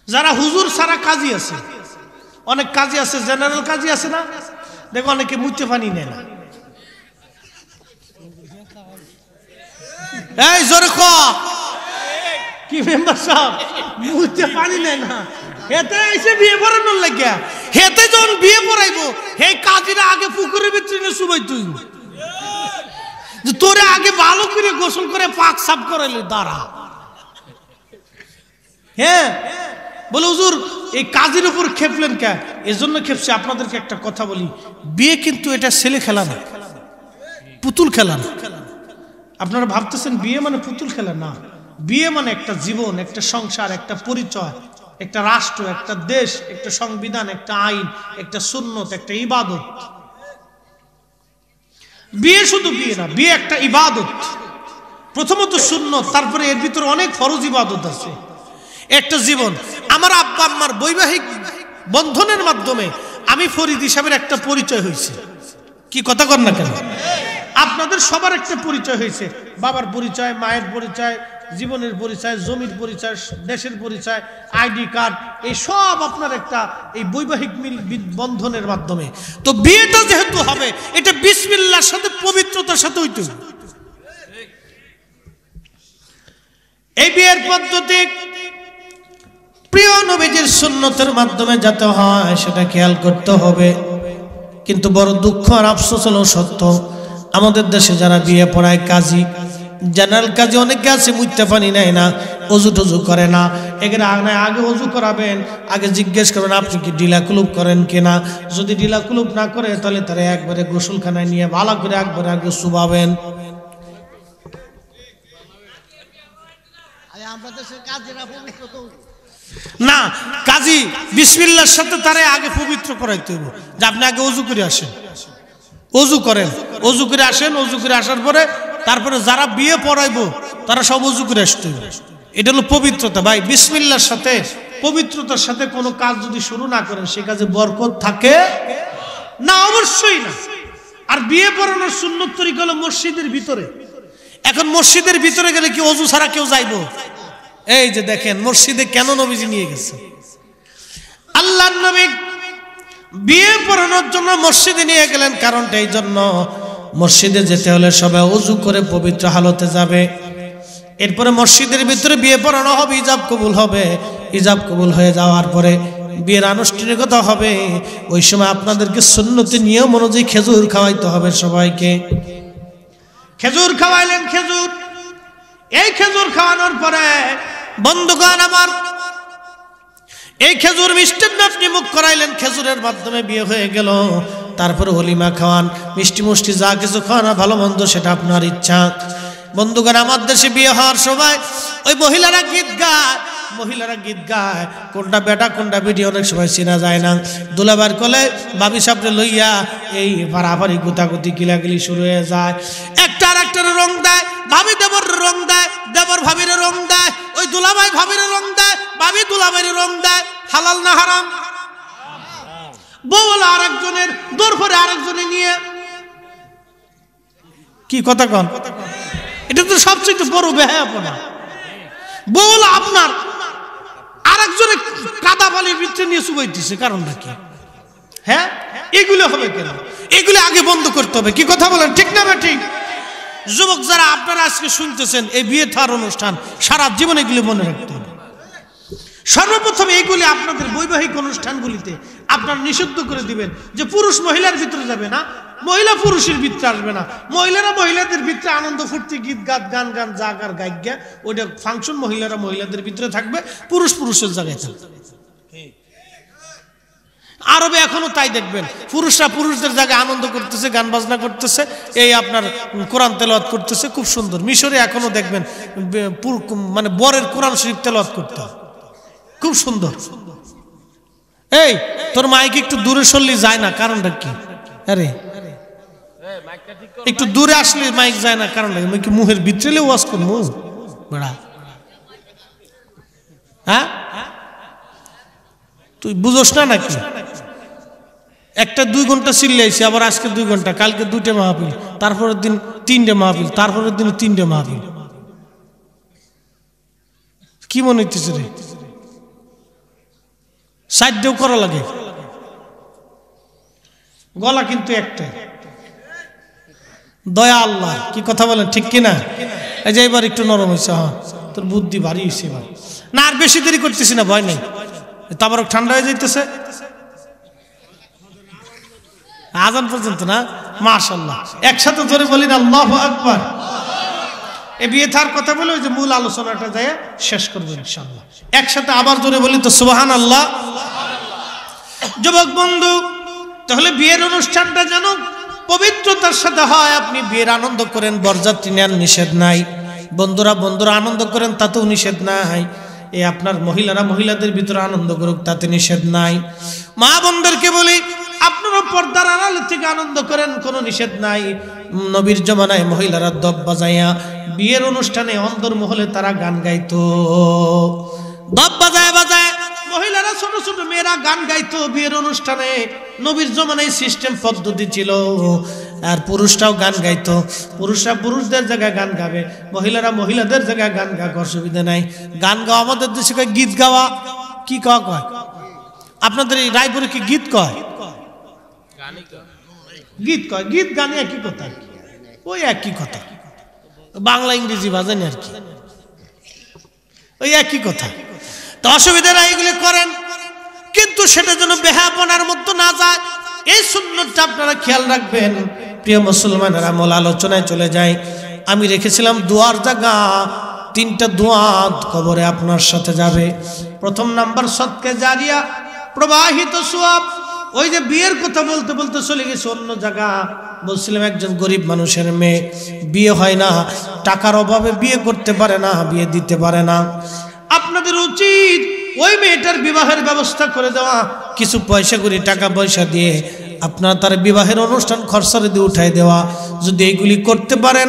যারা হুজুর ছাড়া কাজী আছে, অনেক কাজী আছে, জেনারেল কাজী আছে না, দেখো অনেকে মুইতে পানি নেয় না। এই জোরে ক কি মেম্বার সাহেব, মুইতে পানি নেয় না, হেতে এসে বিয়ে পড়ানোর লাগিয়া, হেতে যখন বিয়ে পড়াইবো হে কাজীরা আগে পুকুরের ভিতরে শুবাই, তুই তোরে আগে ভালো করে গোসল করে পাক সাফ করাইলে দাঁড়া। হ্যাঁ বলে হুজুর এই কাজের উপর খেপলেন কে? এজন্য খেপছে, আপনাদেরকে একটা কথা বলি, বিয়ে কিন্তু এটা ছেলে খেলা না, পুতুল খেলা না। আপনারা ভাবতেছেন বিয়ে মানে পুতুল খেলা, না। বিয়ে মানে একটা জীবন, একটা সংসার, একটা পরিচয়, একটা রাষ্ট্র, একটা দেশ, একটা সংবিধান, একটা আইন, একটা সুন্নত, একটা ইবাদত। বিয়ে শুধু বিয়ে না, বিয়ে একটা ইবাদত। প্রথমত সুন্নত, তারপরে এর ভিতরে অনেক ফরজ ইবাদত আছে। একটা জীবন, আমার আব্বা আম্মার বৈবাহিক বন্ধনের মাধ্যমে আমি ফরিদ হিসাবের একটা পরিচয় হয়েছে। কি কথা কর না কেন? আপনাদের সবার একটা পরিচয় হয়েছে, বাবার পরিচয়, মায়ের পরিচয়, জীবনের পরিচয়, জমির পরিচয়, দেশের পরিচয়, আইডি কার্ড, এই সব আপনার একটা এই বৈবাহিক বন্ধনের মাধ্যমে। তো বিয়েটা যেহেতু হবে, এটা বিসমিল্লাহর সাথে, পবিত্রতার সাথে হইতে হবে। এই বিয়ের পদ্ধতি প্রিয় নবীজির সুন্নতের মাধ্যমে যাতে হয় সেটা খেয়াল করতে হবে। কিন্তু বড় দুঃখ আর আফসোস হলো সত্য, আমাদের দেশে যারা বিয়ে পড়ায় কাজী, জেনারেল কাজী অনেকে আছে মুইতে পানি নেয় না, অজু টজু করে না। এখানে আগে অজু করাবেন, আগে জিজ্ঞেস করবেন আপনি কি ডিলা কুলুপ করেন কিনা। যদি ডিলা কুলুপ না করে তাহলে তারা একবারে গোসলখানায় নিয়ে ভালো করে একবারে আগে শুবাবেন। না, কাজী বিসমিল্লাহর সাথে তারে আগে পবিত্র করাইতে হবে, যে আপনি আগে অজু করে আসেন, অজু করেন, অজু করে আসেন, অজু করে আসার পরে তারপরে যারা বিয়ে পড়াইবো তারা সব অজু করে আসতে হবে। এটা হলো পবিত্রতা। ভাই বিসমিল্লাহর সাথে, পবিত্রতার সাথে কোনো কাজ যদি শুরু না করেন সে কাজে বরকত থাকে না, অবশ্যই না। আর বিয়ে পড়ানোর সুন্নত তরিকা হলো মসজিদের ভিতরে। এখন মসজিদের ভিতরে গেলে কি অজু ছাড়া কেউ যাইবো? এই যে দেখেন মসজিদে কেন নবীজি নিয়ে গেছে, আল্লাহর নবী বিয়ে পড়ানোর জন্য মসজিদে নিয়ে গেলেন। কারণটা এই জন্য, মসজিদে যেতে হলে সবাই ওযু করে পবিত্র হালতে যাবে, এরপরে মসজিদের ভিতরে বিয়ে পড়ানো হবে, ইজাব কবুল হবে। ইজাব কবুল হয়ে যাওয়ার পরে বিয়ের আনুষ্ঠানিকতা হবে। ওই সময় আপনাদেরকে সুন্নতি নিয়ম অনুযায়ী খেজুর খাওয়াইতে হবে সবাইকে। খেজুর খাওয়াইলেন, খেজুর। এই খেজুর খাওয়ানোর পরে বন্ধুগণ আমার, এই খেজুর মিষ্টির আপনি মুখ করাইলেন, খেজুরের মাধ্যমে বিয়ে হয়ে গেল। তারপরে হলিমা খাওয়ান, মিষ্টি মুষ্টি যা কিছু খাওয়ানো ভালো মন্দ সেটা আপনার ইচ্ছা। বন্ধুগণ আমার দেশে বিয়ে হওয়ার সময় ওই মহিলারা গীত গায়, মহিলারা গীত গায়, কোনটা বেটা কোনটা বেটি অনেক সময় চেনা যায় না। দুলাবার কোলে বাবি সাপড়ে লইয়া এই পারাপারি গুতাগুতি গিলাগিলি শুরু হয়ে যায়। একটা আর একটার রং দেয়, ভাবি দেবর রং দেয়, দেবর ভাবির রং দেয়, ওই দুলাভাই ভাবির রং দেয়, ভাবি দুলাভাইয়ের রং দেয়। হালাল না হারাম? বউ হলো আরেকজনের, দৌড় করে আরেকজনে নিয়ে, কি কথা কন? এটা তো সবচেয়ে বড় বেহায়াপনা। বউ হলো আপনার, আরেকজনে কাদা বালির ভিতরে নিয়ে চুবাইতেছে, কারণটা কি? হ্যাঁ, এগুলো হবে কেন? এগুলো আগে বন্ধ করতে হবে। কি কথা বলেন, ঠিক না ঠিক? যুবক যারা আপনারা আজকে শুনতেছেন, এই বিয়ে থার অনুষ্ঠান সারা জীবন এগুলি মনে রাখতে হবে। সর্বপ্রথম এইগুলি আপনাদের বৈবাহিক অনুষ্ঠানগুলিতে আপনারা নিষিদ্ধ করে দিবেন, যে পুরুষ মহিলার ভিতরে যাবে না, মহিলা পুরুষের ভিতরে আসবে না, মহিলারা মহিলাদের ভিতরে আনন্দ ফুর্তি গীত গান গান গান জাগার গাইগা ওইটা ফাংশন, মহিলারা মহিলাদের ভিতরে থাকবে, পুরুষ পুরুষের জায়গায় থাকবে। আরবে এখনো তাই দেখবেন, পুরুষরা পুরুষদের জায়গায় আনন্দ করতেছে, গান বাজনা করতেছে, এই আপনার কোরআন তেলাওয়াত করতেছে, খুব সুন্দর। মিশরে এখনো দেখবেন মানে বরের কোরআন শরীফ তেলাওয়াত করতে হয়, খুব সুন্দর। এই তোর মাইক একটু দূরে সরলি যায় না, কারণটা কি? আরে একটু দূরে আসলে মাইক যায় না, কারণটা কি? মুহের ভিতরে ওয়াজ করবো বেড়া? হ্যাঁ, তুই বুঝোস না নাকি? একটা 2 ঘন্টা চিল্লাইছে, আবার আজকে 2 ঘন্টা, কালকে 2টে মাহফিল, তারপরের দিন 3টে মাহফিল, তারপরের দিন 3টে মাহফিল। কি মনে হইতেছে রে? সাইডেও করা লাগে, গলা কিন্তু একটাই। দয়া আল্লাহ, কি কথা বলেন ঠিক কিনা? এই যে এবার একটু নরম হয়েছে, হ্যাঁ তোর বুদ্ধি ভারী হয়েছে এবার। না আর বেশি দেরি করতেছি না, ভয় নেই, তারপর ঠান্ডা হয়ে যাইতেছে আজান পর্যন্ত না। মাশাআল্লাহ, একসাথে ধরে বলি না আল্লাহু আকবার। এই বিয়ে থার কথা বলে ওই যে মূল আলোচনাটা যায় শেষ করবো ইনশাআল্লাহ। একসাথে আবার ধরে বলি তো সুবহানাল্লাহ। যুবক বন্ধু, তাহলে বিয়ের অনুষ্ঠানটা যেন পবিত্রতার সাথে হয়। আপনি বিয়ের আনন্দ করেন, বরযাত্রী নেন, নিষেধ নাই। বন্ধুরা আনন্দ করেন, তাতেও নিষেধ নাই। এই আপনার মহিলারা মহিলাদের ভিতরে আনন্দ করুক, তাতে নিষেধ নাই। মা বোনদেরকে বলি আপনারা পর্দার আড়াল থেকে আনন্দ করেন, কোনো নিষেধ নাই। নবীর জমানায় মহিলারা দব বাজাইয়া বিয়ের অনুষ্ঠানে অন্দর মহলে তারা গান গাইতো, দব বাজায় বাজায় মহিলারা ছোট ছোট মেয়েরা গান গাইতো বিয়ের অনুষ্ঠানে। নবীর জমানায় সিস্টেম পদ্ধতি ছিল। আর পুরুষরাও গান গাইতো, পুরুষরা পুরুষদের জায়গায় গান গাবে, মহিলারা মহিলাদের জায়গায় গান গাক, অসুবিধা নাই। গান গাওয়া আমাদের দেশে কয় গীত গাওয়া, কি কয়? আপনাদের এই রায়পুরে কি গীত কয়? গীত কয়, গীত গানে একই কথা, ওই একই কথা, বাংলা ইংরেজি বাজেন আর কি, ওই একই কথা। তো অসুবিধা নাই, এগুলি করেন, কিন্তু সেটা যেন বেহাপনার মতো না যায়, এই সুন্নতটা আপনারা খেয়াল রাখবেন। প্রিয় মুসলমানেরা, মূল আলোচনায় চলে যায়। আমি রেখেছিলাম দোয়ার জায়গা, 3টা দোয়া কবরে আপনার সাথে যাবে। প্রথম নাম্বার সদকা জারিয়া, প্রবাহিত সওয়াব। ওই যে বিয়ের কথা বলতে বলতে চলে গেছে অন্য জায়গা। বলছিলাম একজন গরিব মানুষের মেয়ে, বিয়ে হয় না, টাকার অভাবে বিয়ে করতে পারে না, বিয়ে দিতে পারে না। আপনাদের উচিত ওই মেয়েটার বিবাহের ব্যবস্থা করে দেওয়া, কিছু পয়সা করে টাকা পয়সা দিয়ে আপনারা তার বিবাহের অনুষ্ঠান খরচারে দিয়ে উঠাই দেওয়া। যদি এইগুলি করতে পারেন,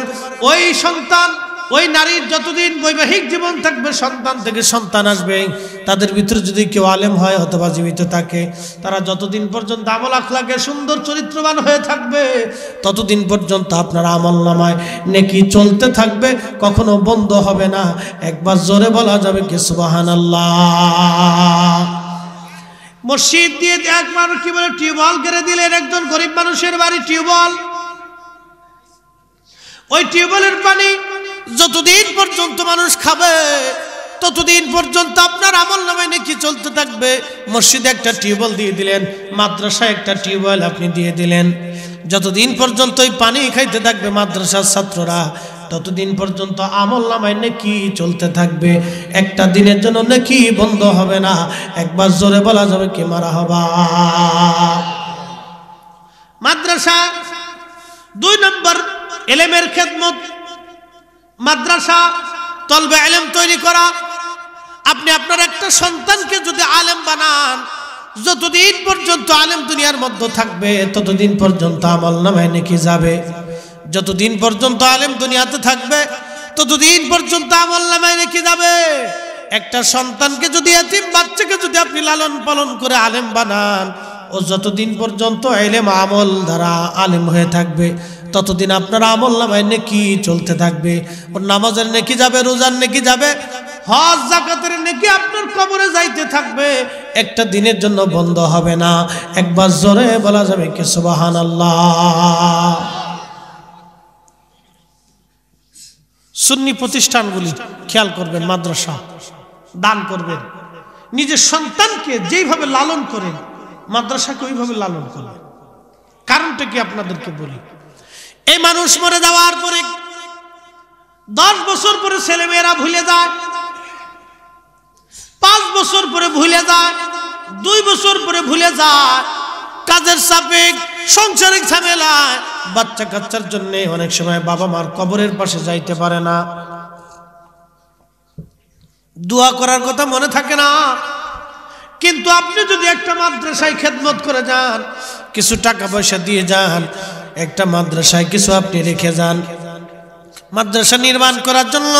ওই সন্তান, ওই নারীর যতদিন বৈবাহিক জীবন থাকবে, সন্তান থেকে সন্তান আসবে, তাদের ভিতরে যদি কেউ আলেম হয় অথবা জীবিত থাকে, তারা যতদিন পর্যন্ত আমল আখলাকে সুন্দর চরিত্রবান হয়ে থাকবে, ততদিন পর্যন্ত আপনার আমল নামায় নেকি চলতে থাকবে, কখনো বন্ধ হবে না। একবার জোরে বলা যাবে কি সুবহানাল্লাহ। মসজিদ দিয়ে একবার কি বলে টিউবওয়েল গেড়ে দিলেন একজন গরিব মানুষের বাড়ি, টিউবওয়েল। ওই টিউবওয়েলের পানি যতদিন পর্যন্ত মানুষ খাবে, ততদিন পর্যন্ত আপনার আমল নামায় নেকি চলতে থাকবে। মসজিদে একটা টিউবওয়েল দিয়ে দিলেন, মাদ্রাসায় একটা টিউবওয়েল আপনি দিয়ে দিলেন। যতদিন পর্যন্ত ওই পানি খাইতে থাকবে মাদ্রাসার ছাত্ররা, ততদিন পর্যন্ত আমল নামায় নেকি চলতে থাকবে। একটা দিনের জন্য নেকি বন্ধ হবে না। একবার জোরে বলা যাবে কি মারহাবা। মাদ্রাসা 2 নম্বর ইলমের খেদমত। মাদ্রাসা তলবে ইলম তৈরি করা। আপনি আপনার একটা সন্তানকে যদি আলেম বানান, যতদিন পর্যন্ত আলেম দুনিয়ার মধ্যে থাকবে, ততদিন পর্যন্ত আমল নামায় নেকি যাবে। যতদিন পর্যন্ত আলেম দুনিয়াতে থাকবে, ততদিন পর্যন্ত আমল নামায় নেকি যাবে। একটা সন্তানকে যদি, এতিম বাচ্চাকে যদি আপনি লালন পালন করে আলেম বানান, ও যতদিন পর্যন্ত ইলম আমল দ্বারা আলেম হয়ে থাকবে, ততদিন আপনার আমল নামায় নেকি চলতে থাকবে। ওর নামাজের নেকি যাবে, রোজার নেকি যাবে, হজ যাকাতের নেকি আপনার কবরে যাইতে থাকবে, একটা দিনের জন্য বন্ধ হবে না। একবার জোরে বলা যাবে কি সুবহানাল্লাহ। সুন্নি প্রতিষ্ঠানগুলি খেয়াল করবেন, মাদ্রাসা দান করবেন। নিজের সন্তানকে যেইভাবে লালন করেন, মাদ্রাসাকে ওইভাবে লালন করবেন। কারণটা কি আপনাদেরকে বলি। এই মানুষ মরে যাওয়ার পরে 10 বছর পরে ছেলেমেয়েরা ভুলে যায়, 5 বছর পরে ভুলে যায়, 2 বছর পরে ভুলে যায়। কাজের চাপে, সংসারিক ঝামেলায়, বাচ্চা কাচ্চার জন্য অনেক সময় বাবা মার কবরের পাশে যাইতে পারে না, দোয়া করার কথা মনে থাকে না। কিন্তু আপনি যদি একটা মাদ্রাসায় খেদমত করে যান, কিছু টাকা পয়সা দিয়ে যান, একটা মাদ্রাসায় কিছু আপনি রেখে যান, মাদ্রাসা নির্মাণ করার জন্য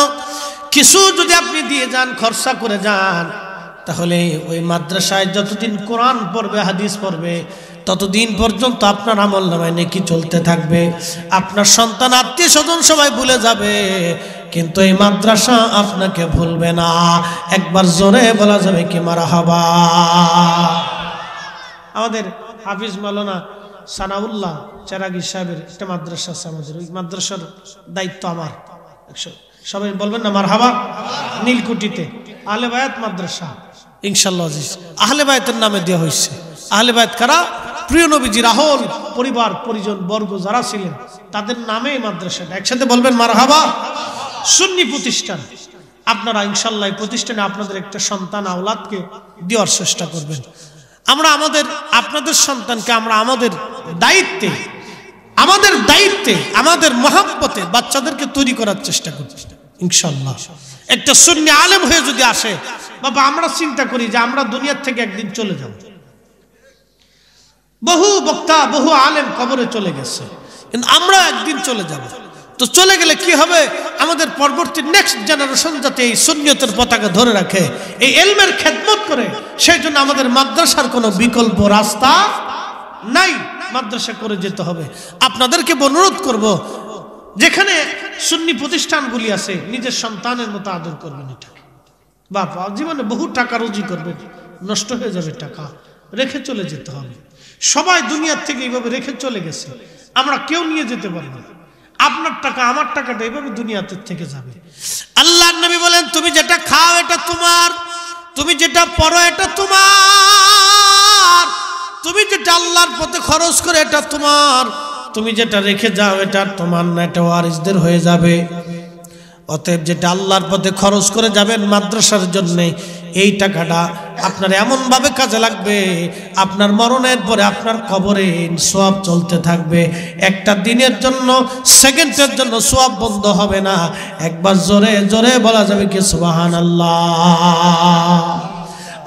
কিছু যদি আপনি দিয়ে যান, খরচা করে যান, তাহলে ওই মাদ্রাসায় যতদিন কোরআন পড়বে, হাদিস পড়বে, ততদিন পর্যন্ত আপনার আমল নামায় নেকি চলতে থাকবে। আপনার সন্তান, আত্মীয় স্বজন সবাই ভুলে যাবে, কিন্তু এই মাদ্রাসা আপনাকে ভুলবে না। একবার জোরে বলা যাবে কি মারহাবা। আমাদের হাফিজ মাওলানা সানাউল্লাহ চেরাগি সাহেবের একটা মাদ্রাসা আছে, আমাদের ওই মাদ্রাসার দায়িত্ব আমার। সবাই বলবেন না মারহাবা। নীলকুঠিতে আহলে বায়াত মাদ্রাসা, ইনশাআল্লাহ আজিজ আহলে বায়াতের নামে দেওয়া হয়েছে। আহলে বায়াত কারা? প্রিয় নবীজির আহল পরিবার পরিজন বর্গ যারা ছিলেন তাদের নামে এই মাদ্রাসাটা। একসাথে বলবেন মারহাবা। সুন্নি প্রতিষ্ঠান, আপনারা ইনশাআল্লাহ এই প্রতিষ্ঠানে আপনাদের একটা সন্তান আওলাদকে দেওয়ার চেষ্টা করবেন। আমরা আপনাদের সন্তানকে আমরা আমাদের দায়িত্বে আমাদের মহব্বতে বাচ্চাদেরকে তৈরি করার চেষ্টা করছি ইনশাআল্লাহ। একটা সুন্নি আলেম হয়ে যদি আসে, বাবা আমরা চিন্তা করি যে আমরা দুনিয়ার থেকে একদিন চলে যাব। বহু বক্তা বহু আলেম কবরে চলে গেছে, কিন্তু আমরা একদিন চলে যাব। তো চলে গেলে কি হবে? আমাদের পরবর্তী নেক্সট জেনারেশন যাতে এই সুন্নিয়তের পতাকা ধরে রাখে, এই ইলমের খেদমত করে, সেই জন্য আমাদের মাদ্রাসার কোনো বিকল্প রাস্তা নাই, মাদ্রাসা করে যেতে হবে। আপনাদেরকে অনুরোধ করব, যেখানে সুন্নি প্রতিষ্ঠানগুলি আছে নিজের সন্তানের মতো আদর করবেন। এটা বাবা জীবনে বহু টাকা রুজি করবেন, নষ্ট হয়ে যাবে টাকা, রেখে চলে যেতে হবে। সবাই দুনিয়ার থেকে এইভাবে রেখে চলে গেছে, আমরা কেউ নিয়ে যেতে পারবো না। আপনার টাকা আমার টাকাটা এইভাবে দুনিয়াতে থেকে যাবে। আল্লাহর নবী বলেন, তুমি যেটা খাও এটা তোমার, তুমি যেটা পরো এটা তোমার, তুমি যেটা আল্লাহর পথে খরচ করে এটা তোমার, তুমি যেটা রেখে যাও এটা তোমার না, এটা ওয়ারিসদের হয়ে যাবে। অতএব যেটা আল্লাহর পথে খরচ করে যাবেন মাদ্রাসার জন্য, এই টাকাটা আপনার এমন ভাবে কাজে লাগবে, আপনার মরণের পরে আপনার কবরে সওয়াব চলতে থাকবে। একটা দিনের জন্য, সেকেন্ডের জন্য সওয়াব বন্ধ হবে না। একবার জোরে জোরে বলা যাবে কি সুবহানাল্লাহ।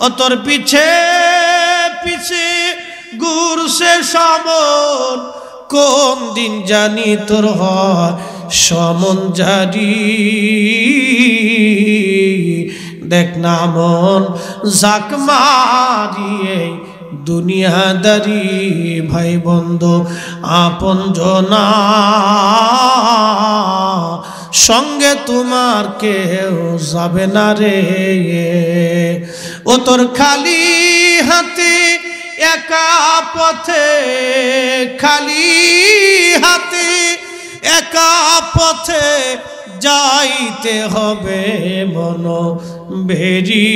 ও তোর পিছে পিছে ঘুরছে সমন, কোন দিন জানি তোর হয় সমন জারি। দেখ না মন জাক মারিয়ে দুনিয়াদারি, ভাই বন্ধু আপন জনা সঙ্গে তোমার কেউ যাবে না রে। ও তোর খালি হাতে একা পথে, খালি হাতে একা পথে যাইতে হবে মন ভেরি।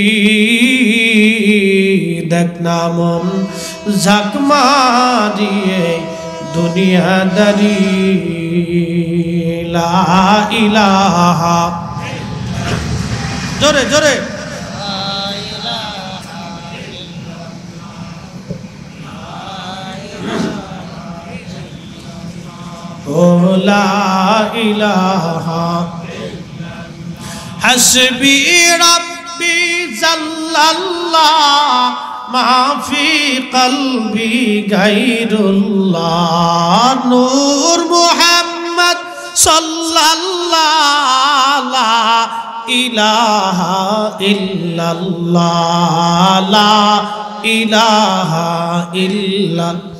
দেখ না মন ঝাঁক মারিয়ে দুনিয়াদারি। লা ইলাহা, জোরে জোরে লা ইলাহা হাসবি রাব্বি জাল্লাল্লাহ মা ফি কলবি গায়রুল্লাহ। নূর মুহাম্মদ সাল্লাল্লাহ লা ইলাহা ইল্লাল্লাহ, লা ইলাহা ইল্লাল্লাহ।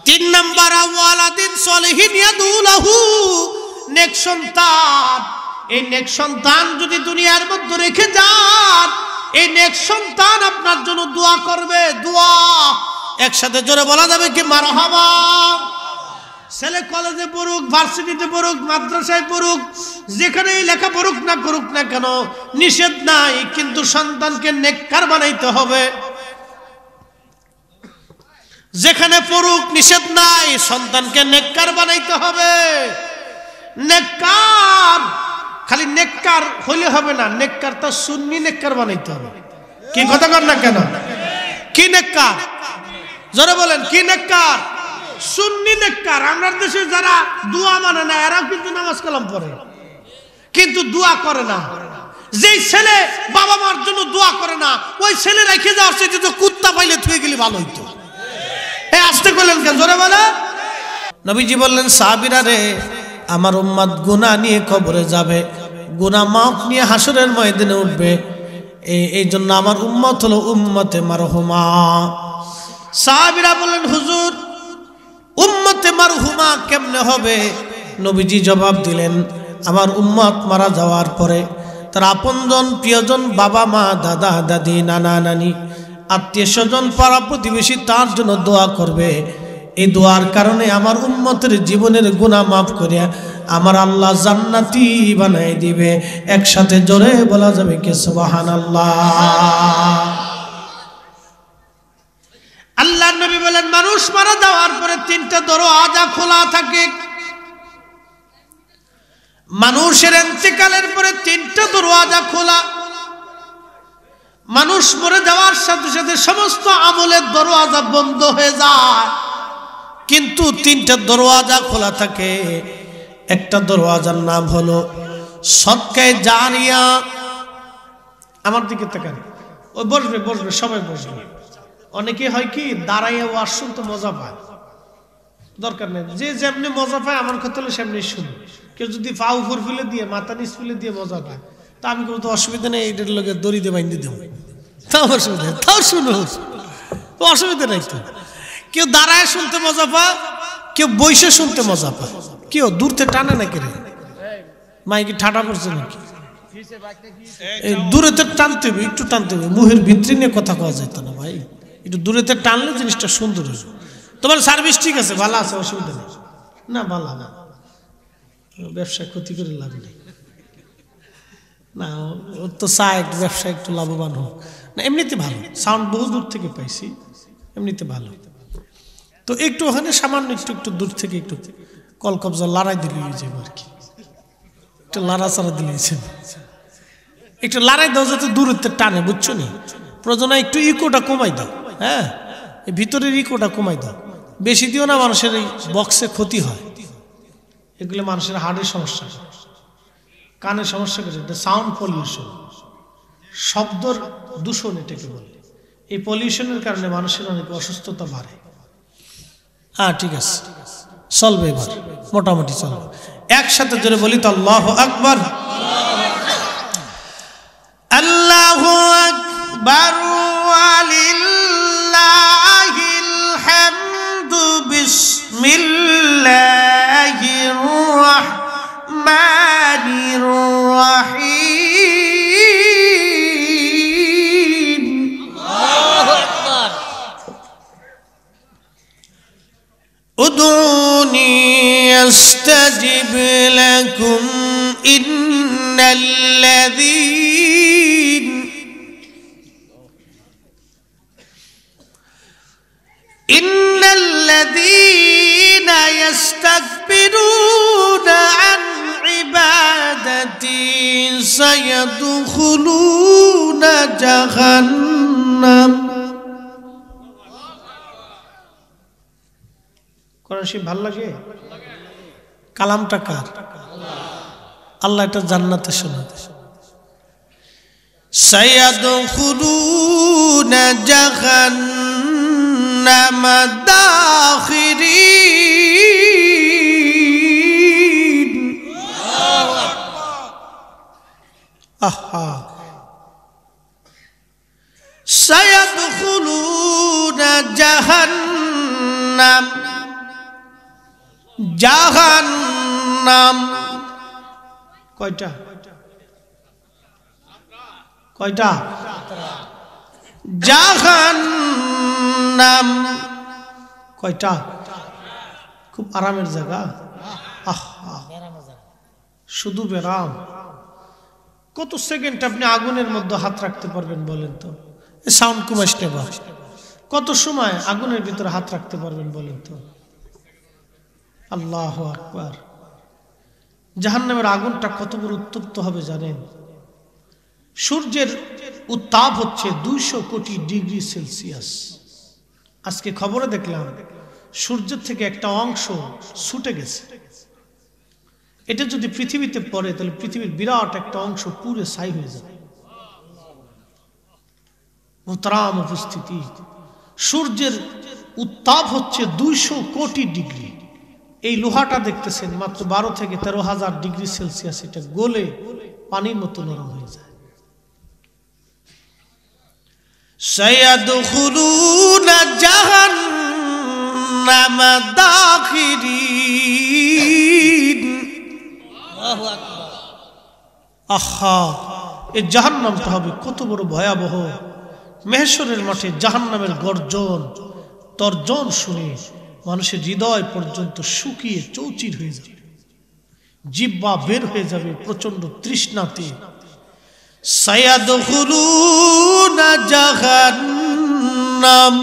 3 নাম্বার ওয়ালাদিন সলিহিন ইয়াদুলাহু, নেক সন্তান। এই নেক সন্তান যদি দুনিয়ার মধ্যে রেখে যান, এই নেক সন্তান আপনার জন্য দোয়া করবে। দোয়া একসাথে জোরে বলা যাবে কি মারহাবা। ছেলে কলেজে পড়ুক, ভার্সিটিতে পড়ুক, মাদ্রাসায় পড়ুক, যেখানেই লেখা পড়ুক না করুক না কেন নিষেধ নাই, কিন্তু সন্তানকে নেককার বানাইতে হবে। যেখানে পড়ুক নিষেধ নাই, সন্তানকে নেককার বানাইতে হবে। নেককার খালি নেককার হইলে হবে না, নেককার তা সুন্নি নেককার বানাইতে হবে। কি কথা কর না কেন? কি নেককার? জোরে বলেন কি নেককার? সুন্নি নেককার। আমরা দেশে যারা দোয়া মানে না, এরাও কিন্তু নামাজ কালাম পড়ে কিন্তু দোয়া করে না। যেই ছেলে বাবা মার জন্য দোয়া করে না, ওই ছেলে রেখে যাওয়ার চেয়ে যদি কুত্তা পাইলে থুয়ে গেলে ভালো হইতো। আসতে বললেন কেন? জোরে বলে। নবীজি বললেন, সাহাবীরা রে, আমার উম্মত গুনাহ নিয়ে কবরে যাবে, গুনাহ মাফ নিয়ে হাসরের ময়দানে উঠবে। এই জন্য আমার উম্মত হলো উম্মতে মারহুমা। সাহাবীরা বললেন, হুজুর উম্মতে মারহুমা কেমনে হবে? নবীজি জবাব দিলেন, আমার উম্মত মারা যাওয়ার পরে তার আপনজন প্রিয়জন বাবা মা দাদা দাদি নানা নানি আত্মীয় স্বজন পাড়া প্রতিবেশী তার জন্য দোয়া করবে। এই দোয়ার কারণে আমার উম্মতের জীবনের গুনাহ মাফ করে আমার আল্লাহ জান্নাতি বানাই দিবে। একসাথে জোরে বলা যাবে কি সুবহানাল্লাহ। আল্লাহর নবী বলেন মানুষ মারা যাওয়ার পরে তিনটা দরওয়াজা খোলা থাকে। মানুষের ইন্তেকালের পরে তিনটা দরওয়াজা খোলা। মানুষ মরে যাওয়ার সাথে সাথে সমস্ত আমলের দরওয়াজা বন্ধ হয়ে যায়, কিন্তু তিনটা দরওয়াজা খোলা থাকে। একটা দরওয়াজার নাম হলো সদকায়ে জারিয়া। আমার দিকে তাকান, ওই বসবে বসবে সবাই বসবে। অনেকে হয় কি দাঁড়াইয়া ওয়াজ শুনতে মজা পায়, দরকার নেই, যে যেমনি মজা পায় আমার কথা হলো সেমনি শুনুন। কেউ যদি পা উপর ফেলে দিয়ে মাথা নিচ ফেলে দিয়ে মজা পায়, তা আমি কোনো তো অসুবিধা নেই, এটার লোকের দড়ি দিয়ে বাইন্ধে দেবো, তাও অসুবিধা নেই, তাও শুনো, অসুবিধা নেই। তো কেউ দাঁড়ায় শুনতে মজা পায়, কেউ বইসে শুনতে মজা পায়, কেউ দূর থেকে টানে নাকি রে মাইকে ঠাটা পড়ছে নাকি, এই দূরেতে টানতে হবে, একটু টানতে হবে, মুহের ভিতরে নিয়ে কথা কওয়া যেত না ভাই, একটু দূরেতে টানলে জিনিসটা সুন্দর হয়েছে। তোমার সার্ভিস ঠিক আছে, ভালো আছে, অসুবিধা নেই না, ভালো না, ব্যবসা ক্ষতি করে লাভ নেই না, ওর তো চায় একটু ব্যবসা একটু লাভবান হোক না, এমনিতে ভালো সাউন্ড বহু দূর থেকে পাইছি, এমনিতে ভালো। তো একটু ওখানে সামান্য একটু একটু দূর থেকে একটু কলকবজা লড়াই দিলে যাবে আর কি, একটু লাড়াচাড়া দিয়েছেন, একটু লড়াই দাও যাতে দূরত্বে টানে, বুঝছো নি? প্রয়োজনে একটু ইকোটা কমাই দাও, হ্যাঁ এই ভিতরের ইকোটা কমাই দাও, বেশি দিও না, মানুষের এই বক্সে ক্ষতি হয়, এগুলো মানুষের হার্টের সমস্যা, কানের সমস্যা করে, এটা সাউন্ড পলিউশন, শব্দর দূষণ এটাকে বলে। এই পলিউশনের কারণে মানুষের অনেক অসুস্থতা বাড়ে। হ্যাঁ ঠিক আছে, চলবে এবার, মোটামুটি চলবে। একসাথে জোরে বলি তো আল্লাহু আকবার। আল্লাহু আকবার ওয়ালিল্লাহিল হামদু বিসমিল্লাহির রাহমানির রাহিম। আল্লাহু আকবার। উদুনি আস্তাজিব লাকুম ইন্নাল্লাযীনা ইস্তাকবিরুনা আন ইবাদাতি সায়াদখুলুনা জাহান্নাম। কোরআন শরীফ ভাল লাগে? কালামটা কার? আল্লাহ এটা জান্নাতে শোনাতে। সায়াদখুলুনা জাহান্নাম দাখিরিন। আহা, সায়াদখুলুনা জাহান্নাম, জাহান্নাম কয়টা? কয়টা? জাহান্নাম কয়টা? খুব আরামের জায়গা। আহা, শুধু বেরাম। কত সেকেন্ড আপনি আগুনের মধ্যে হাত রাখতে পারবেন বলেন তো? সাউন্ড কমাইস নেবা, কত সময় আগুনের ভিতরে হাত রাখতে পারবেন বলেন তো? আল্লাহু আকবার। জাহান্নামের আগুনটা কত বড় উত্তপ্ত হবে জানেন? সূর্যের উত্তাপ হচ্ছে 200 কোটি ডিগ্রি সেলসিয়াস। আজকে খবরে দেখলাম সূর্যের থেকে একটা অংশ ছুটে গেছে। এটা যদি পৃথিবীতে পড়ে তাহলে পৃথিবীর বিরাট একটা অংশ পুরো ছাই হয়ে যাবে। মোহতারাম উপস্থিতি, সূর্যের উত্তাপ হচ্ছে 200 কোটি ডিগ্রি। এই লোহাটা দেখতেছেন মাত্র 12 থেকে 13,000 ডিগ্রি সেলসিয়াস, এটা গলে পানির মতো নরম হয়ে যায়। সায়াদখুলুনা জাহান্নাম দাখিরিন। আল্লাহু আকবার। আহা, এই জাহান্নামটা হবে কত বড় ভয়াবহ। মেহেশরের মাঠে জাহান্নামের গর্জন তর্জন শুনে মানুষের হৃদয় পর্যন্ত শুকিয়ে চৌচির হয়ে যাবে, জিহ্বা বের হয়ে যাবে প্রচন্ড তৃষ্ণাতে। সায়াদখুলুনা জাহান্নাম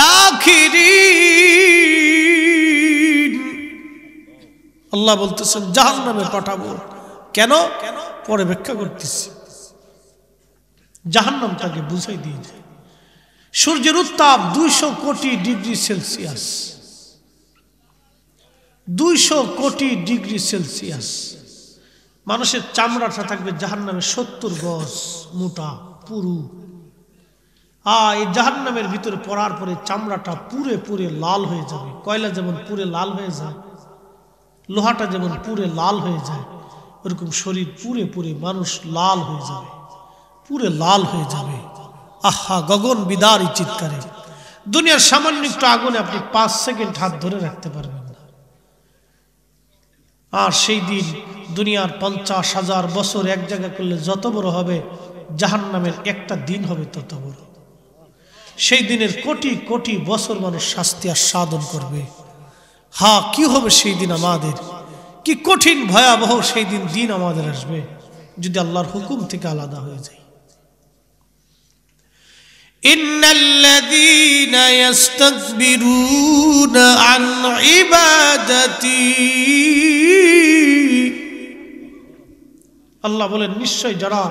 দাখিরিন, আল্লাহ বলতেছেন জাহান্নামে পাঠাবো। কেন? পরে ব্যাখ্যা করতেছি। জাহান্নামটাকে বুঝাই দিয়ে যায়। সূর্যের উত্তাপ 200 কোটি ডিগ্রি সেলসিয়াস, 200 কোটি ডিগ্রি সেলসিয়াস। মানুষের চামড়াটা থাকবে জাহান্নামে 70 গজ মোটা পুরু। এই জাহান্নামের ভিতরে পড়ার পরে চামড়াটা পুরে পুরে লাল হয়ে যাবে। কয়লা যেমন পুরে লাল হয়ে যায়, লোহাটা যেমন পুরে লাল হয়ে যায়, ওরকম শরীর পুরে পুরে মানুষ লাল হয়ে যাবে, পুরে লাল হয়ে যাবে। আহা, গগন বিদারী চিৎকারে। দুনিয়ার সামান্য একটু আগুনে আপনি 5 সেকেন্ড হাত ধরে রাখতে পারবেন না। আর সেই দিন দুনিয়ার 50,000 বছর এক জায়গা করলে যত বড় হবে, জাহান্নামের একটা দিন হবে তত বড়। সেই দিনের কোটি কোটি বছর মানুষ শাস্তি আস্বাদন করবে। কি হবে সেই দিন আমাদের, কি কঠিন ভয়াবহ সেই দিন আমাদের আসবে যদি আল্লাহর হুকুম থেকে আলাদা হয়ে যায়। ইন্নাল্লাযীনা ইস্তাকবিরুনা আন ইবাদাতি, আল্লাহ বলেন নিশ্চয় যারা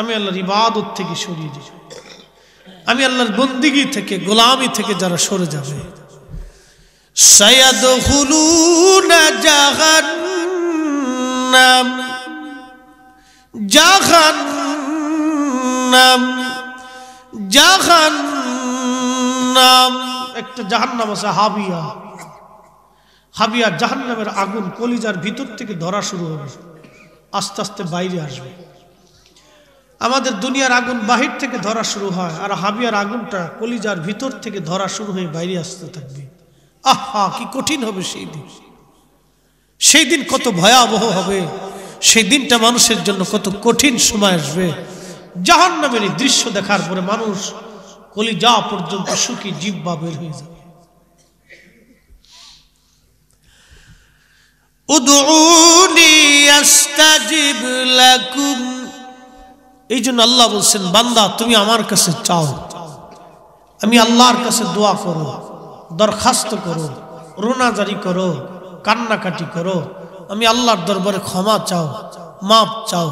আমি আল্লাহর ইবাদত থেকে সরিয়ে যাবে, আমি আল্লাহর বন্দিগি থেকে গোলামি থেকে যারা সরে যাবে, সায়াদখুলুনা জাহান্নাম, জাহান্নাম, জাহান্নাম। একটা জাহান্নাম আছে হাবিয়া, হাবিয়া জাহান্নামের আগুন কলিজার ভিতর থেকে ধরা শুরু হবে, আস্তে আস্তে বাইরে আসবে। আমাদের দুনিয়ার আগুন বাহির থেকে ধরা শুরু হয়, আর হাবিয়ার আগুনটা কলিজার ভিতর থেকে ধরা শুরু হয়ে বাইরে আসতে থাকবে। আহা, কি কঠিন হবে সেই দিন, সেই দিন কত ভয়াবহ হবে, সেই দিনটা মানুষের জন্য কত কঠিন সময় আসবে। জাহান্নামের এই দৃশ্য দেখার পরে মানুষ কলিজা পর্যন্ত শুকিয়ে জিহ্বা বের হয়ে যাবে। উদউনি আস্তাজিব লাকুম, এই জন্য আল্লাহ বলছেন বান্দা তুমি আমার কাছে চাও, আমি আল্লাহর কাছে দোয়া করো, দরখাস্ত করো, রোনাজারি করো, কান্নাকাটি করো, আমি আল্লাহর দরবারে ক্ষমা চাও, মাপ চাও।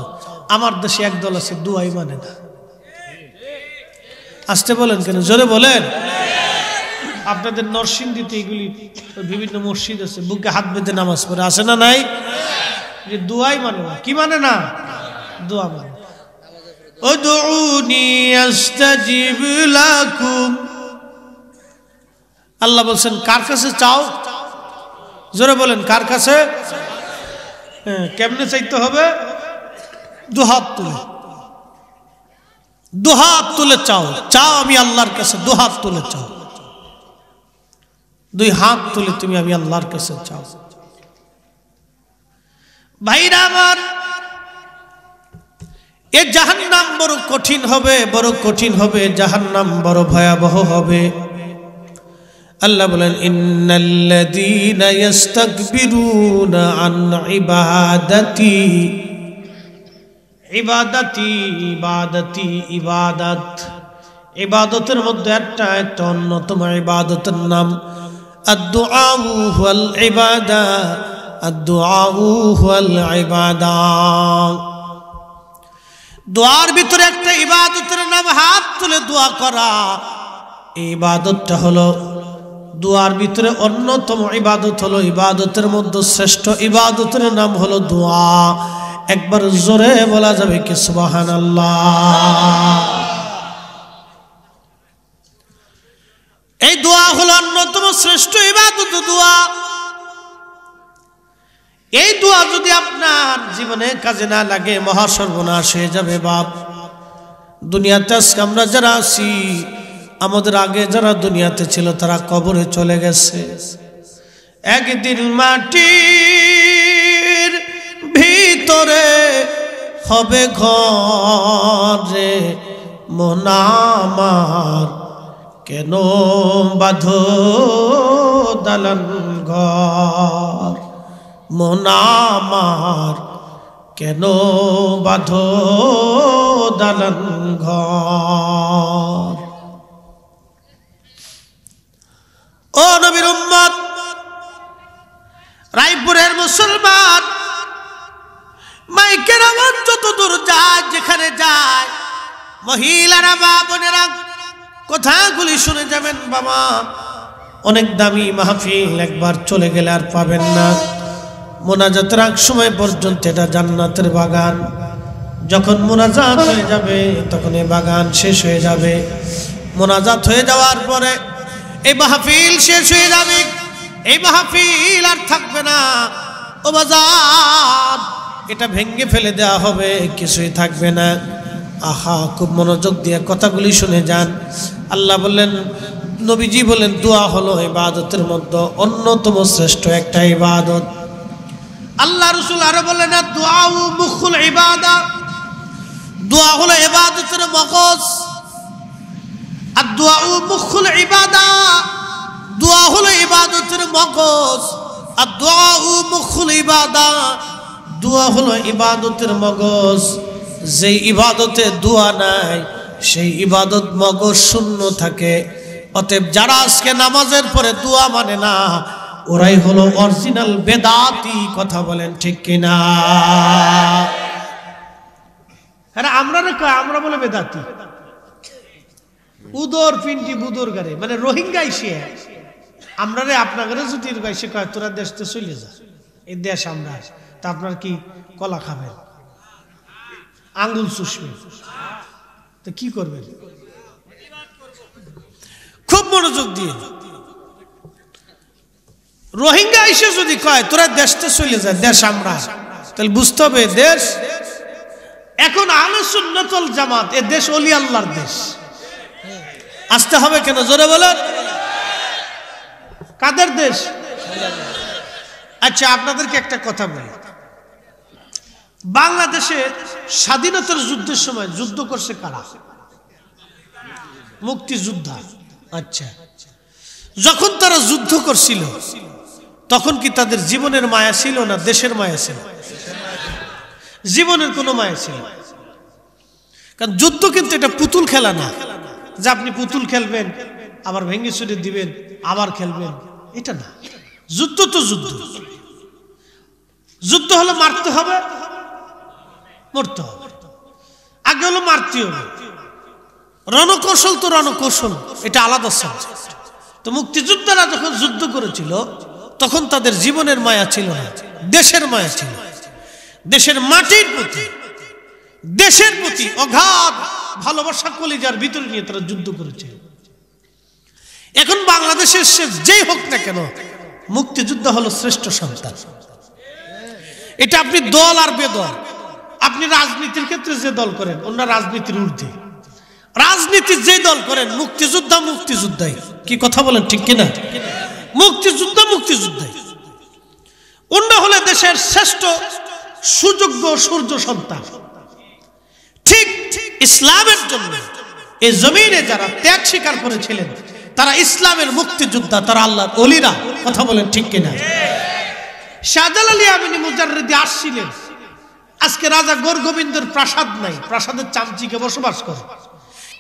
আমার দেশে একদল আছে দুয়াই মানে না। আসতে বলেন কেন, জোরে বলেন। আপনাদের নরসিংদীতে এগুলি বিভিন্ন মসজিদ আছে, বুকে হাত বেঁধে নামাজ পড়ে, আসে না নাই? যে দুয়াই মানে না, কি মানে না? দোয়া মানে। উদউনি আস্তাজিব লাকুম, আল্লাহ বলছেন কার কাছে চাও? জোরে বলেন কার কাছে? কেমনে চাইতে হবে? দুহাত তুলে, দুহাত তুলে চাও। চাও আমি আল্লাহর কাছে, দুহাত তুলে চাও, দুই হাত তুলে তুমি আমি আল্লাহর কাছে চাও। ভাইরা আমার, এ জাহান্নাম বড় কঠিন হবে, বড় কঠিন হবে, জাহান্নাম বড় ভয়াবহ হবে। আল্লাহ বলেন ইন্নাল্লাযীনা ইস্তাকবিরুনা আন ইবাদাতি, ইবাদাতি ইবাদাতি ইবাদত, ইবাদতের মধ্যে একটা অন্যতম ইবাদতের নাম আদ-দুআউ ওয়াল ইবাদা, আদ-দুআউ ওয়াল ইবাদা। দোয়ার ভিতরে একটা ইবাদতের নাম হাত তুলে দোয়া করা। এই ইবাদতটা হলো দোয়ার ভিতরে অন্যতম ইবাদত, হলো ইবাদতের মধ্যে শ্রেষ্ঠ ইবাদতের নাম হলো দোয়া। একবার জোরে বলা যাবে কি সুবহানাল্লাহ। এই দোয়া হলো অন্যতম শ্রেষ্ঠ ইবাদত দোয়া। এই দোয়া যদি আপনার জীবনে কাজে না লাগে মহা সর্বনাশ হয়ে যাবে বাপ। দুনিয়াতে আজকে আমরা যারা আছি, আমাদের আগে যারা দুনিয়াতে ছিল তারা কবরে চলে গেছে। একদিন মাটির ভিতরে হবে ঘরে মন আমার কেন বাঁধো দালান ঘর মন আমার কেন বাঁধো দালান ঘর। ও নবীর উম্মত, রায়পুরের মুসলমান, মাইকের আওয়াজ যত দূর যায়, যেখানে যায়, মহিলারা মা বোনেরা কথাগুলি শুনে যাবেন। বাবা, অনেক দামি মাহফিল, একবার চলে গেলে আর পাবেন না। মোনাজাতের এক সময় পর্যন্ত এটা জান্নাতের বাগান। যখন মোনাজাত হয়ে যাবে তখন এই বাগান শেষ হয়ে যাবে। মোনাজাত হয়ে যাওয়ার পরে এই মাহফিল শেষ হয়ে যাবে, এই মাহফিল আর থাকবে না। ও বাজার, এটা ভেঙে ফেলে দেওয়া হবে, কিছুই থাকবে না। আহা, খুব মনোযোগ দিয়ে কথাগুলি শুনে যান। আল্লাহ বললেন, নবীজি বলেন, দোয়া হলো ইবাদতের মধ্যে অন্যতম শ্রেষ্ঠ একটা ইবাদত। আল্লাহ রাসূল আরো বললেন, দোয়া মুখুল ইবাদা, দোয়া হলো ইবাদতের মগজ। আর দোয়া মুখুল ইবাদা, দোয়া হলো ইবাদতের মগজ। আর দোয়া মুখুল ইবাদা, দোয়া হলো ইবাদতের মগজ। যেই ইবাদতে দোয়া নাই সেই ইবাদত মগজ শূন্য থাকে। অতএব যারা আজকে নামাজের পরে দোয়া মানে না, ওরাই হলো অরিজিনাল বেদাতি। কথা বলেন ঠিক কিনা? আরে আমরা বলে বেদাতি, উদর পিন্টি বুদর গারে, মানে রোহিঙ্গা এসে আমরা রে আপনাদের যদি গাইছে কয় তোরা দেশতে চলে যা, এই দেশ আমরা, তা আপনার কি কলা খাবেন, আঙ্গুল চুষবেন, তো কি করবেন? খুব মনোযোগ দিয়ে, রোহিঙ্গা এসে যদি কয় তোরা দেশতে চলে যায়, দেশ আমরা, তাহলে বুঝতে হবে দেশ এখন আহলে সুন্নাত ওয়াল জামাত, এ দেশ ওলি আল্লাহর দেশ। আসতে হবে কেন? জোরে বলেন। কাদের দেশ? আচ্ছা, আপনাদেরকে একটা কথা বলি, বাংলাদেশে স্বাধীনতার যুদ্ধের সময় যুদ্ধ করছে কারা? মুক্তিযোদ্ধা। আচ্ছা, যখন তারা যুদ্ধ করছিল তখন কি তাদের জীবনের মায়া ছিল না দেশের মায়া ছিল? জীবনের কোনো মায়া ছিল। কারণ যুদ্ধ কিন্তু এটা পুতুল খেলা না, যে আপনি পুতুল খেলবেন আবার ভেঙে চুরে দিবেন আবার খেলবেন, এটা না। যুদ্ধ তো যুদ্ধ, যুদ্ধ হলো মারতে হবে, মরতে হবে। আগে হলো মারতে হবে, রণকৌশল তো রণকৌশল, এটা আলাদা সাবজেক্ট। তো মুক্তিযোদ্ধারা যখন যুদ্ধ করেছিল তখন তাদের জীবনের মায়া ছিল না, দেশের মায়া ছিল। দেশের মাটির প্রতি, দেশের প্রতি অগাধ ভালোবাসা কলিজার ভিতরে নিয়ে তারা যুদ্ধ করেছিল। এখন বাংলাদেশের সে যেই হোক না কেন, মুক্তিযোদ্ধা হলো শ্রেষ্ঠ সন্তান। এটা আপনি দল আর বেদল, আপনি রাজনীতির ক্ষেত্রে যে দল করেন অন্য রাজনীতির ঊর্ধ্বে, রাজনীতি যে দল করেন, মুক্তিযোদ্ধা মুক্তিযোদ্ধাই। কি কথা বলেন ঠিক কিনা? মুক্তিযোদ্ধা মুক্তিযোদ্ধাই। অন্য হলে দেশের শ্রেষ্ঠ সুযোগ্য সূর্য সন্তান। ঠিক ইসলামের জন্য এই জমিনে যারা ত্যাগ স্বীকার করেছিলেন তারা ইসলামের মুক্তিযোদ্ধা, তারা আল্লাহর ওলিরা। কথা বলেন ঠিক কিনা? শাহজালাল আমিনী মুজাররিদি আসছিলেন, আজকে রাজা গোরগোবিন্দের প্রাসাদ নাই, প্রাসাদের চামচিকে বসবাস করে,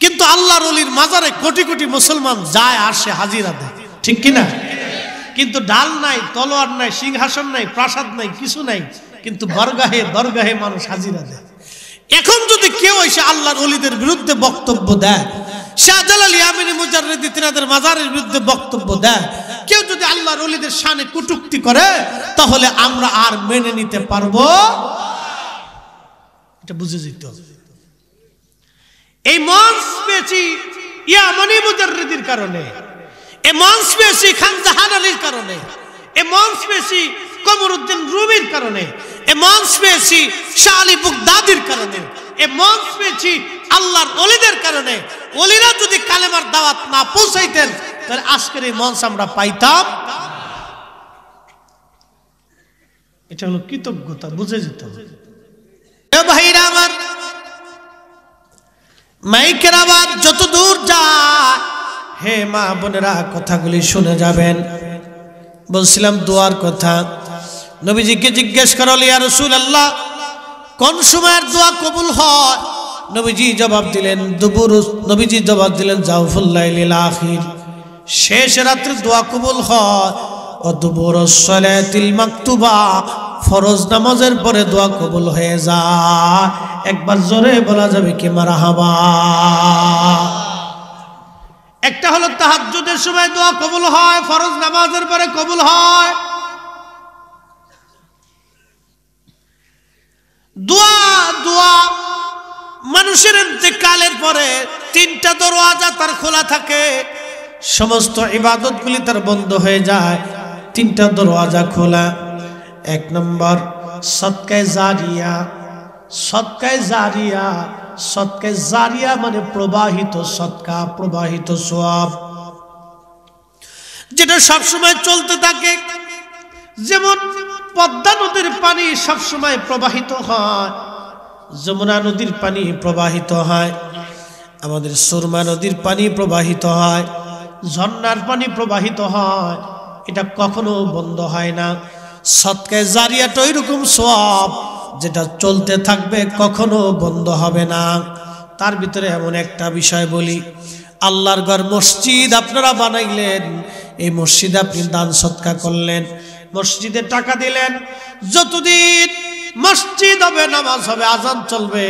কিন্তু আল্লাহর ওলির মাজারে কোটি কোটি মুসলমান যায় আসে হাজিরা দেয়, ঠিক কিনা? কিন্তু ডাল নাই, তলোয়ার নাই, সিংহাসন নাই, প্রাসাদ নাই, কিছু নাই, কিন্তু দরগাহে দরগাহে মানুষ হাজিরা দেয়। এখন যদি কেউ এসে আল্লাহর ওলিদের বিরুদ্ধে বক্তব্য দেয়, শাহজালাল আমিনী মুজাররিদি তিনাদের মাজারের বিরুদ্ধে বক্তব্য দেয়, কেউ যদি আল্লাহর ওলিদের শানে কটূক্তি করে, তাহলে আমরা আর মেনে নিতে পারবো? এটা বুঝে যেতে হবে। এই মঞ্চ পেয়েছি ইয়ামানি মুজাররিদির কারণে, এই মঞ্চ পেয়েছি খান জাহান আলীর কারণে, এই মঞ্চ পেয়েছি কমরউদ্দিন রুমির কারণে, এই মঞ্চ পেয়েছি শাহ আলী বাগদাদির কারণে, এই মঞ্চ পেয়েছি আল্লাহর ওলিদের কারণে। ওলিরা যদি কালেমার দাওয়াত না পৌঁছাইতেন তাহলে আজকের এই মঞ্চ আমরা পাইতাম। এটা হলো কৃতজ্ঞতা, বুঝে যেতে হবে। মাইকের আওয়াজ যত দূর যায়, হে মা বোনেরা কথাগুলি শুনে যাবেন। বলছিলাম দোয়ার কথা। নবীজিকে জিজ্ঞেস করা হলো, ইয়া রাসূলুল্লাহ, কোন সময়ের দোয়া কবুল হয়? নবীজি জবাব দিলেন নবীজি জবাব দিলেন জাওফুল লাইলিল আখির, শেষ রাত্রে দোয়া কবুল হয়। ও দুবুরুস সালাতিল মাকতুবা, ফরজ নামাজের পরে দোয়া কবুল হয়ে যায়। একবার জোরে বলা যাবে কি মারহাবা? একটা হলো তাহাজ্জুদের সময় দোয়া কবুল হয়, ফরজ নামাজের পরে কবুল হয়। দোয়া মানুষের ইন্তেকালের পরে তিনটা দরওয়াজা তার খোলা থাকে, সমস্ত ইবাদতগুলি তার বন্ধ হয়ে যায়। তিনটা দরওয়াজা খোলা। এক নম্বর সদকায়ে জারিয়া। সদকায়ে জারিয়া, সদকায়ে জারিয়া মানে প্রবাহিত সদকা, প্রবাহিত সওয়াব, যেটা সবসময় চলতে থাকে। যেমন পদ্মা নদীর পানি সবসময় প্রবাহিত হয়, যমুনা নদীর পানি প্রবাহিত হয়, আমাদের সুরমা নদীর পানি প্রবাহিত হয়, ঝর্ণার পানি প্রবাহিত হয়, এটা কখনো বন্ধ হয় না। সদকায়ে জারিয়াটা ওইরকম সওয়াব যেটা চলতে থাকবে, কখনো বন্ধ হবে না। তার ভিতরে এমন একটা বিষয় বলি, আল্লাহর ঘর মসজিদ আপনারা বানাইলেন, এই মসজিদে আপনি দান সদকা করলেন, মসজিদে টাকা দিলেন, যতদিন মসজিদ হবে, নামাজ হবে, আজান চলবে,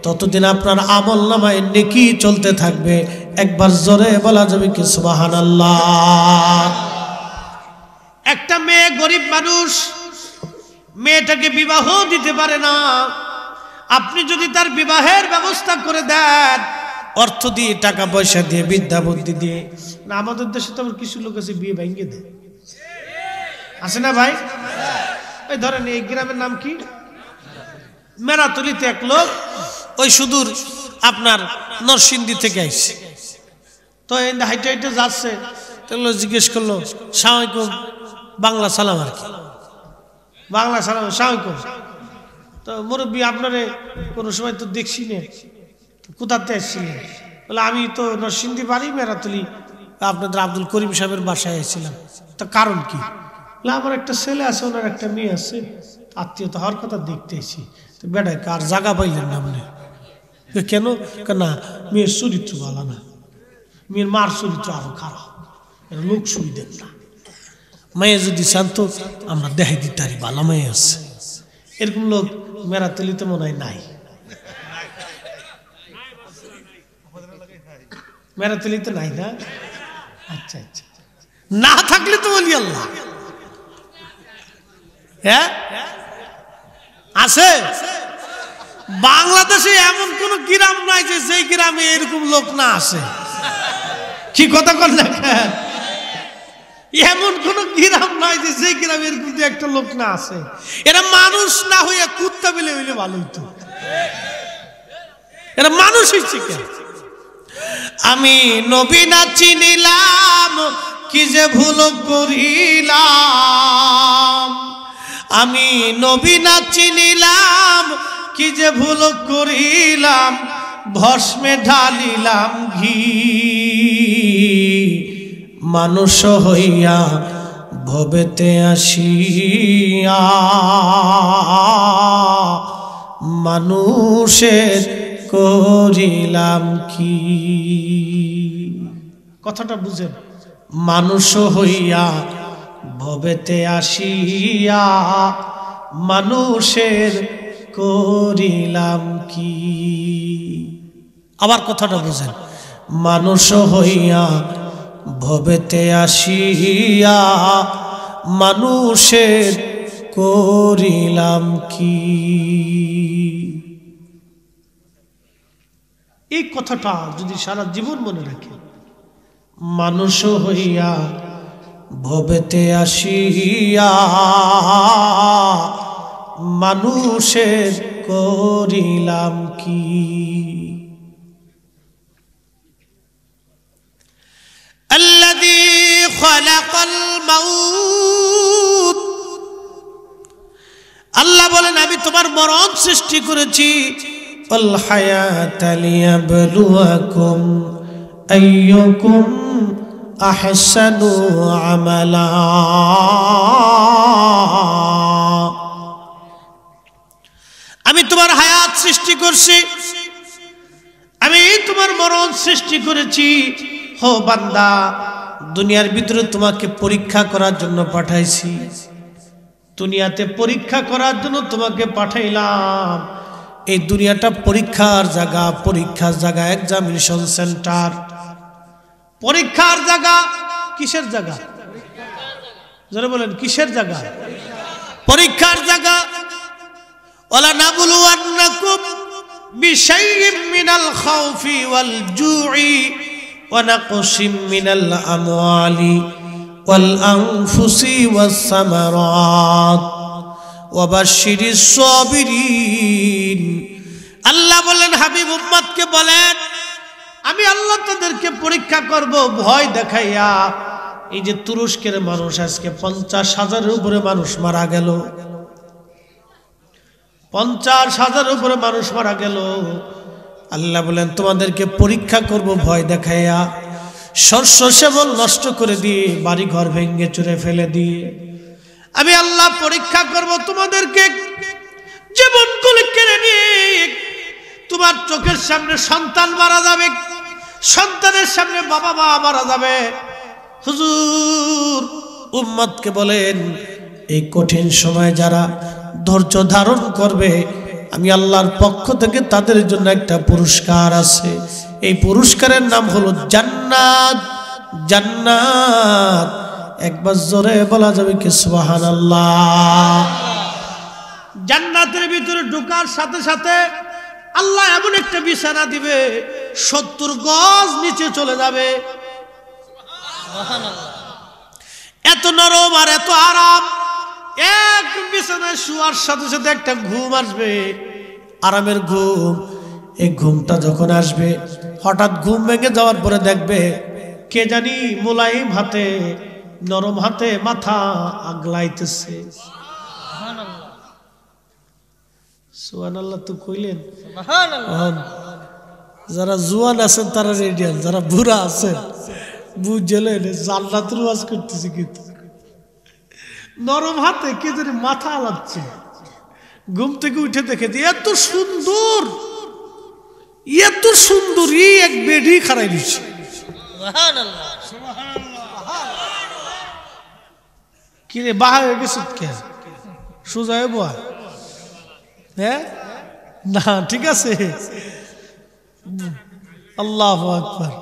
ততদিন আপনার আমল নামায় নেকি চলতে থাকবে। একবার জোরে বলা যাবে কি সুবহানাল্লাহ? একটা মেয়ে গরিব মানুষ, মেয়েটাকে বিবাহ দিতে পারে না, আপনি যদি তার বিবাহের ব্যবস্থা করে দেন, অর্থ দিয়ে, টাকা পয়সা দিয়ে, বিদ্যা বুদ্ধি দিয়ে। না, আমাদের দেশে তো আবার কিছু লোক আছে বিয়ে ভেঙে দেয়, আছে না ভাই? এই ধরেন এই গ্রামের নাম কি, মেরাতলিতে এক লোক, ওই সুদূর আপনার নরসিংদী থেকে আসছে, তো এই হাইটে হাইটে যাচ্ছে, তো জিজ্ঞেস করলো সালামালাইকুম, বাংলা সালাম আর কি, বাংলা সালাম, সালামালাইকুম। তো মুরব্বী, আপনারে কোনো সময় তো দেখছি না, কোথাতে আসছিলেন? বলে আমি তো নরসিংদী বাড়ি, মেরাতলি আপনাদের আব্দুল করিম সাহেবের বাসায় এসেছিলাম। তো কারণ কি? আমার একটা ছেলে আছে, ওনার একটা মেয়ে আছে, আত্মীয়তা হওয়ার কথা দেখতে এসেছি। তো বেটায় কার জায়গা পাইলেন না আপনি? কেন? না, মেয়ের চরিত্র ভালো না, মেয়ের মার চরিত্র আরো খারাপ, লোক শুই দেন না, মেয়ে যদি চান তো আমরা দেখাই দিতে পারি ভালো মেয়ে আছে। এরকম লোক মেরাতলিতে মনে হয় নাই, মেরাতলিতে নাই না? আচ্ছা আচ্ছা, না থাকলে তো বলি আল্লাহ। হ্যাঁ আছে, বাংলাদেশে এমন কোন গ্রাম নাই যে সেই গ্রামে এরকম লোক না আছে। কি কথা কর না, এমন কোন গ্রাম নাই যে সেই গ্রামে এরকম একটা লোক না আছে। এরা মানুষ না হইয়া কুত্তা বেলে হইলে ভালো হইতো, এরা মানুষ হইছে কেন? আমি নবী না চিনিলাম, কি যে ভুল করিলাম, আমি নবী না চিনিলাম, কি যে ভুল করিলাম, ভস্মে ঢালিলাম ঘি, মানুষ হইয়া ভবেতে আসিয়া মানুষের করিলাম কি। কথাটা বুঝেন, মানুষ হইয়া ভবেতে আসিয়া মানুষের করিলাম কি। আবার কথাটা বুঝেন, মানুষ হইয়া ভবেতে আসিয়া মানুষের করিলাম কি। এই কথাটা যদি সারা জীবন মনে রাখে, মানুষ হইয়া ভবেতে আসিয়া মানুষের করিলাম কি। আল্লাযী খালাকাল মাউত, আল্লাহ বলেন আমি তোমার মরণ সৃষ্টি করেছি, ওয়াল হায়াতা লিয়াবলুয়াকুম আইয়ুকুম আহসানু আমালা। আমি তোমার হায়াত সৃষ্টি করছি, আমি তোমার মরণ সৃষ্টি করেছি। হো বান্দা, দুনিয়ার ভিতরে তোমাকে পরীক্ষা করার জন্য পাঠাইছি, দুনিয়াতে পরীক্ষা করার জন্য তোমাকে পাঠাইলাম। এই দুনিয়াটা পরীক্ষার জায়গা, এক্সামিনেশন সেন্টার, পরীক্ষার জায়গা। কিসের জায়গা? যারা বলেন কিসের জায়গা? পরীক্ষার জায়গা। ওয়ালা নাবলুওয়ান্নাকুম বিশাইইম মিনাল খাউফি ওয়াল জুই ওয়া নাকসিম মিনাল আমওয়ালি ওয়াল আনফুসি ওয়াস সামারাত ওয়া বাশশিরিস সাবিরিন। আল্লাহ বলেন, হাবিব উম্মতকে বলেন, আমি আল্লাহ তাদেরকে পরীক্ষা করব ভয় দেখাইয়া। এই যে তুরস্কের মানুষ, আজকে 50,000-এর উপরে মানুষ মারা গেল, 50,000-এর উপরে মানুষ মারা গেল। আল্লাহ বলেন, তোমাদেরকে পরীক্ষা করব ভয় দেখাইয়া, শস্য শ্যামল নষ্ট করে দিয়ে, বাড়ি ঘর ভেঙে চুরে ফেলে দিয়ে আমি আল্লাহ পরীক্ষা করব তোমাদেরকে। জীবন গুলি কেড়ে নিয়ে তোমার চোখের সামনে সন্তান মারা যাবে, সন্তানের সামনে বাবা মা মারা যাবে। হুজুর উম্মতকে বলেন, এই কঠিন সময় যারা ধৈর্য ধারণ করবে, আমি আল্লাহর পক্ষ থেকে তাদের জন্য একটা পুরস্কার আছে। এই পুরস্কারের নাম হলো জান্নাত। জান্নাত একবার জোরে বলা যাবে কি সুবহানাল্লাহ। জান্নাতের ভিতরে ঢোকার সাথে সাথে আল্লাহ এমন একটা বিছানা দিবে, 70 গজ নিচে চলে যাবে। এত নরম আর এত আরাম। এক বিছানায় শোয়ার সাথে সাথে একটা ঘুম আসবে, আরামের ঘুম। এই ঘুমটা যখন আসবে, হঠাৎ ঘুম ভেঙে যাওয়ার পরে দেখবে কে জানি মোলায়েম হাতে, নরম হাতে মাথা আগলাইতেছে। সুবহানাল্লাহ তো কইলেন। যারা জুয়ান আছেন তারা রেডি, যারা বুড়া আছেন বুঝলেন, জান্নাতের ওয়াজ করতেছি। কিন্তু নরম হাতে কে জানি মাথা আলাচ্ছে। ঘুম থেকে উঠে দেখে দিয়ে এত সুন্দর, এত সুন্দর, এই এক বেডি খারাই দিচ্ছে। কি রে বাহা হয়ে গেছে? কে সোজা হয়ে বয়া? হ্যাঁ না, ঠিক আছে। আল্লাহু আকবার।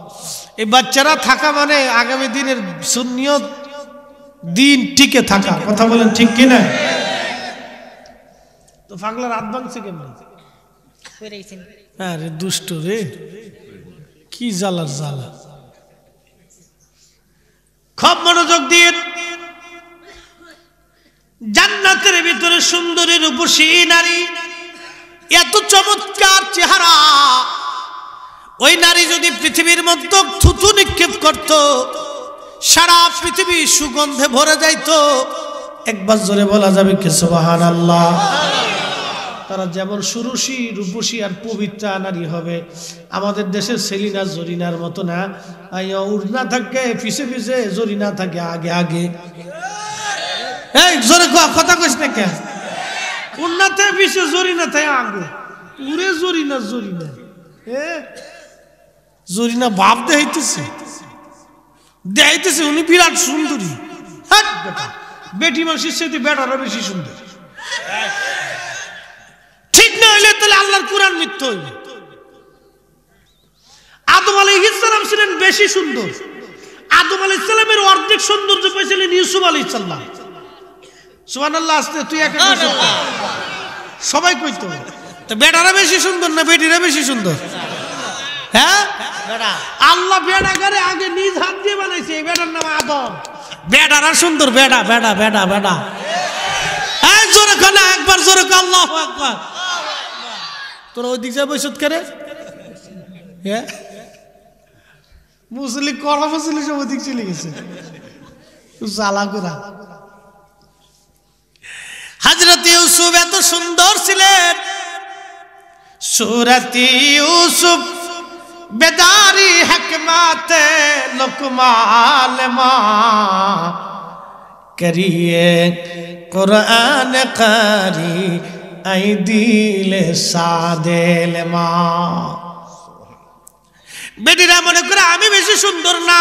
এই বাচ্চারা থাকা মানে আগামী দিনের সুন্নিয়ত দিন টিকে থাকা। কথা বলেন ঠিক কিনা? তো পাগলা রাত ভাঙছে কেমন? আরে দুষ্ট রে, কি জ্বালার জ্বালা। খুব মনোযোগ দিয়ে, জান্নাতের ভিতরে সুন্দরী রূপসী নারী, এত চমৎকার চেহারা। ওই নারী যদি পৃথিবীর মধ্যে থুতু নিক্ষেপ করত, সারা পৃথিবী সুগন্ধে ভরে যাইত। একবার জোরে বলা যাবে কি সুবহানাল্লাহ। তারা যেমন সুরুষী, রূপসী আর পবিত্রা নারী হবে, আমাদের দেশের সেলিনা জরিনার মতো না। উড়না থাকে পিছে পিছে, জরিনা থাকে আগে আগে। এই জোরে কথা কইস না কেন? উড়নাতে পিছে, জরিনা থাকে আগে। উড়ে জরিনা, জরিনা জরিনা ভাব দেখাইতেছে, দেখাইতেছে উনি বিরাট সুন্দরী। বেটি মানুষের সাথে বেটারা বেশি সুন্দর। ঠিক না হইলে তাহলে আল্লাহর কুরআন মিথ্যা হইবে। আদম আলাইহিস সালাম ছিলেন বেশি সুন্দর। আদম আলাইহিস সালামের অর্ধেক সৌন্দর্য পেয়েছিলেন ইউসুফ আলাইহিস সালাম। সুবহানাল্লাহ। আসতে তুই একা সবাই কইতো, তো বেটারা বেশি সুন্দর না বেটিরা বেশি সুন্দর? হ্যাঁ, আল্লাহ বেটাকে আগে নিজ হাত দিয়ে বানাইছে। এই বেটার নাম আদম। বেটারা সুন্দর, বেটা বেটা বেটা বেটা। এই জোরে কানা, একবার জোরে কা আল্লাহু আকবার। তোরা ওই দিক যা বসত করে, হ্যাঁ মুসলিম করা মুসলিম সব ওদিক চলে গেছে। জ্বালা করা। হযরত ইউসুফ এত সুন্দর ছিলেন, सूरती यूसुफ बेदारी हकमते लुकमान माँ करिए कुरान कारी आई दिल सादेल माँ बेटीरा मने करे आमी बेशी सुंदर ना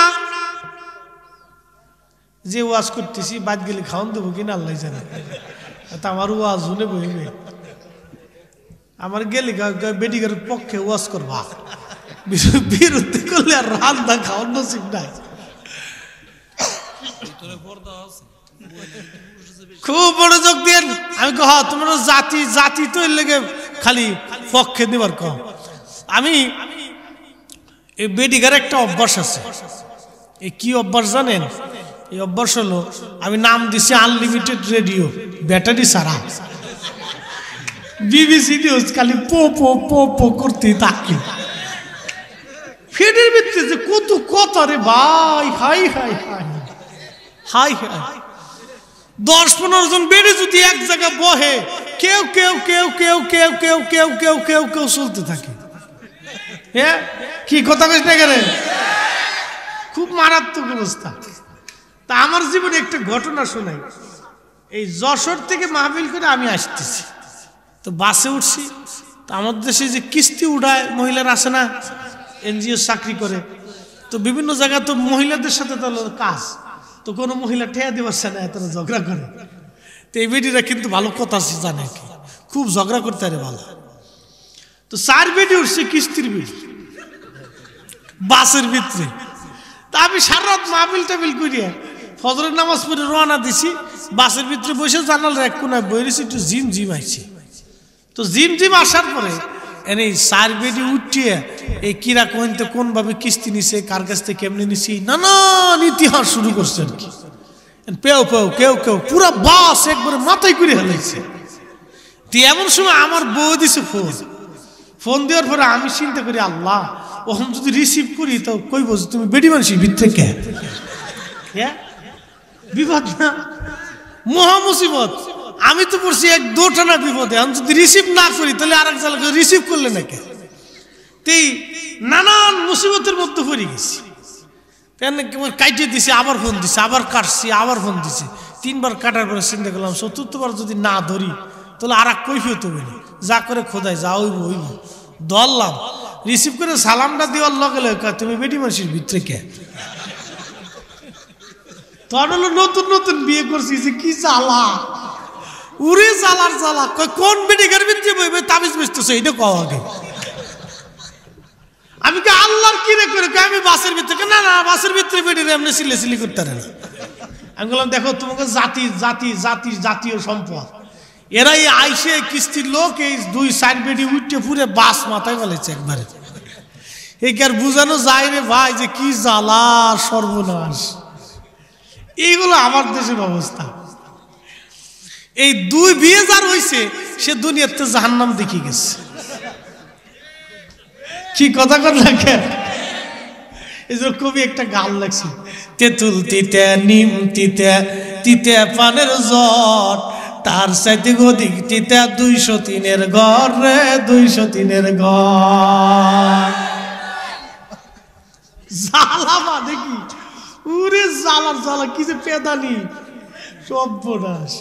যে ওয়াজ করতেছি বাদ গেলে খাওয়ান দেবো কিনা আল্লাহ জানে তা আমার ওয়াজ শুনে বইবে আমার গেলে বেডিগার পক্ষে ওয়াজ করবা বিরুদ্ধে করলে আর রান্না খাওয়ার নসিব নাই খুব মনোযোগ দেন আমি কহ তোমরা জাতি জাতি তো এর লেগে খালি পক্ষে দেবার কম আমি এই বেডিগার একটা অভ্যাস আছে এই কি অভ্যাস জানেন এই অভ্যাস হলো আমি নাম দিছি আনলিমিটেড রেডিও ব্যাটারি সারা বিবিসি নিউজ খালি পো পো পো পো করতে থাকি ফেডের ভিতরে যে কত কথা রে ভাই high high high high high 10-15 জন বেড়ে যদি এক জায়গায় বহে কেউ কেউ কেউ কেউ কেউ কেউ কেউ কেউ কেউ কেউ চলতে থাকে হ্যাঁ কি কথা কইছ না কেন খুব মারাত্মক অবস্থা তা আমার জীবনে একটা ঘটনা শোনাই এই যশোর থেকে মাহফিল করে আমি আসতেছি তো বাসে উঠছি তো আমাদের দেশে যে কিস্তি উড়ায় মহিলারা আসে না এনজিও চাকরি করে তো বিভিন্ন জায়গায় তো মহিলাদের সাথে তো কাজ তো কোনো মহিলা ঠেয়া দিবারছে না তারা ঝগড়া করে তো এই বেটিরা কিন্তু ভালো কথা জানে কি খুব ঝগড়া করতে আরে ভালো তো 4 বেটি উঠছে কিস্তির বিল বাসের ভিতরে তা আমি সারা রাত মাহফিল টাবিল করিয়া ফজরের নামাজ পড়ে রওনা দিছি বাসের ভিতরে বসে জানালার এক কোনায় বইরেছি একটু জিম জিম আইছে তো জিম জিম আসার পরে এনে 4 বেটি উঠিয়ে এই কিরা কোনতে কোন ভাবে কিস্তি নিছে কার কাছ থেকে কেমনে নিছি নানান ইতিহাস শুরু করছে আর কি পেও পেও কেউ কেউ পুরো বাস একবারে মাথায় করে ফেলেছে তো এমন সময় আমার বউ দিছে ফোন দেওয়ার পরে আমি চিন্তা করি আল্লাহ ওখান যদি রিসিভ করি তো কই বলছো তুমি বেটি মানুষের ভিতরে কে হ্যাঁ বিপদ না মহা মুসিবত আমি তো পড়ছি এক দুটানা বিপদে আমি যদি রিসিভ না করি তাহলে আরেক জায়গাকে রিসিভ করলে না কে তেই নানান মুসিবতের মধ্যে পড়ে গেছি কাটিয়ে দিছি আবার ফোন দিছি আবার কাটছি আবার ফোন দিছি 3বার কাটার পরে চিন্তা করলাম 4বার যদি না ধরি তাহলে আর এক কৈফিয়ত হবে না যা করে খোদায় যা হইব হইব ধরলাম রিসিভ করে সালামটা দেওয়ার লগে লগে তুমি বেটি মানুষের ভিতরে কে তখন হলো নতুন নতুন বিয়ে করছি যে কি জ্বালা উড়ে জ্বালার জ্বালা কোন বেটিকার ভিতরে বইবে তাবিজ বেচতেছে এটা কও আগে আমি কি আল্লাহর কিরে করে আমি বাসের ভিতরে না না বাসের ভিতরে বেটিরে এমনি সিলে সিলি করতে পারে না আমি বললাম দেখো তোমাকে জাতি জাতি জাতি জাতীয় সম্পদ এরাই আইসে কিস্তির লোক এই 2-4 বেটি উঠে পুরে বাস মাথায় ফেলেছে একবারে এই কি আর বুঝানো যায় রে ভাই যে কি জ্বালা সর্বনাশ এইগুলো আমার দেশের অবস্থা এই 2 বিয়ে যার হইছে সে দুনিয়াতে জাহান্নাম দেখে গেছে কি কথা কথা কেন এই যে কবি একটা গান লাগছে তেঁতুল তিতে নিম তিতে তিতে পানের জট তার সাথে গদিক তিতে 203-এর ঘর রে 203-এর ঘর জ্বালা বা দেখি উরে জ্বালার জ্বালা কি যে পেদানি সর্বনাশ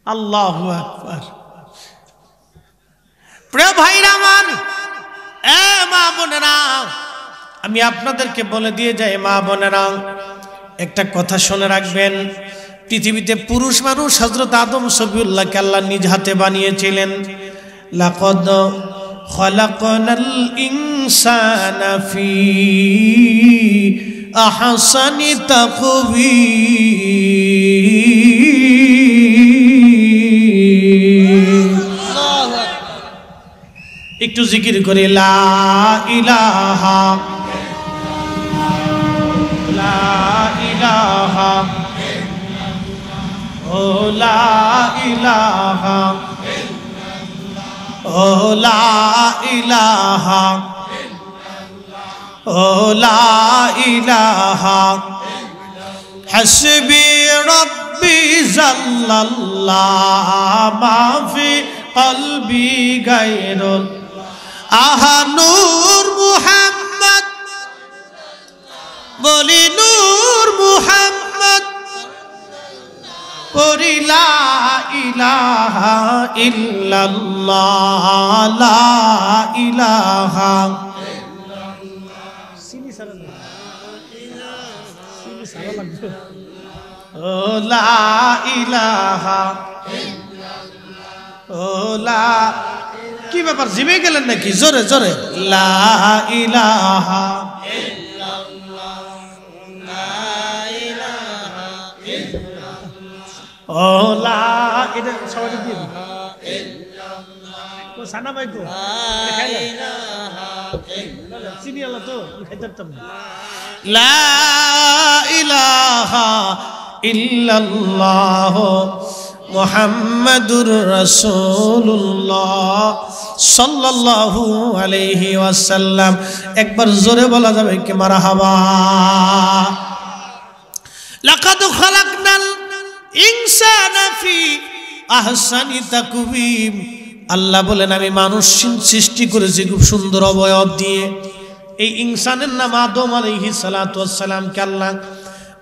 আল্লাহু আকবার প্রিয় ভাইরা আমার এ মা বোনেরা আমি আপনাদেরকে বলে দিয়ে যাই মা বোনেরা একটা কথা শুনে রাখবেন পৃথিবীতে পুরুষ মানুষ হযরত আদম সফিউল্লাহকে আল্লাহ নিজ হাতে বানিয়েছিলেন লাকাদ খলাকনাল ইনসানা ফি আহসানি তাকবীর একটু জিকির করে লা ইলাহা লা ইলাহা ও লা ইলাহা ও লা ইলাহা ও লা ইলাহা হাসবি রাব্বি জাল্লাল্লাহু মা ফি কলবি গায়রুল আহা নূর মুহাম্মদ বলি নূর মুহাম্মদ পড়ি লা ইলাহা ইল্লাল্লাহ লা ইলাহা ও লা ইলাহা ও লা কি ব্যাপার জিমে গেলেন নাকি জোরে জোরে লা ইলাহা ও লা এটা সবাই দিয়ে ও সানা ভাই কো চিনি আল্লাহ তো খাইতাম লা ইলাহা ইল্লাল্লাহ মুহাম্মাদুর রাসূলুল্লাহ সাল্লাল্লাহু আলাইহি ওয়াসাল্লাম একবার জোরে বলা যাবে কি মারহাবা লাকাদ খালাকনাল ইনসানা ফি আহসানি তাকওয়িম আল্লাহ বলেন আমি মানুষ সৃষ্টি করেছি খুব সুন্দর অবয়ব দিয়ে এই ইনসানের নাম আদম আলাইহিস সালাতু ওয়াস সালামকে আল্লাহ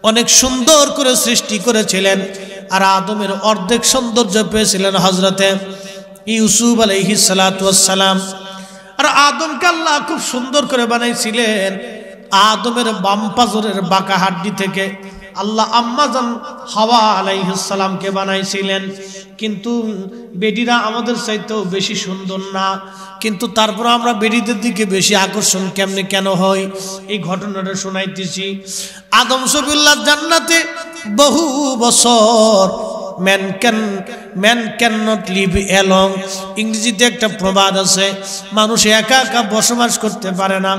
অনেক সুন্দর করে সৃষ্টি করেছিলেন আর আদমের অর্ধেক সৌন্দর্য পেয়েছিলেন হযরতে ইউসুফ আলাইহিস সালাতু ওয়াস সালাম আর আদমকে আল্লাহ খুব সুন্দর করে বানাইছিলেন আদমের বাম পাজরের বাঁকা হাড্ডি থেকে আল্লাহ আম্মাজান হাওয়া আলাইহিস সালামকে বানাইছিলেন কিন্তু বেডিরা আমাদের চাইতেও বেশি সুন্দর না কিন্তু তারপর আমরা বেডিদের দিকে বেশি আকর্ষণ কেমনে কেন হয় এই ঘটনাটা শোনাইতেছি আদম সবিউল্লাহ জান্নাতে বহু বছর man can not live along ইংরেজিতে একটা প্রবাদ আছে মানুষ একা একা বসবাস করতে পারে না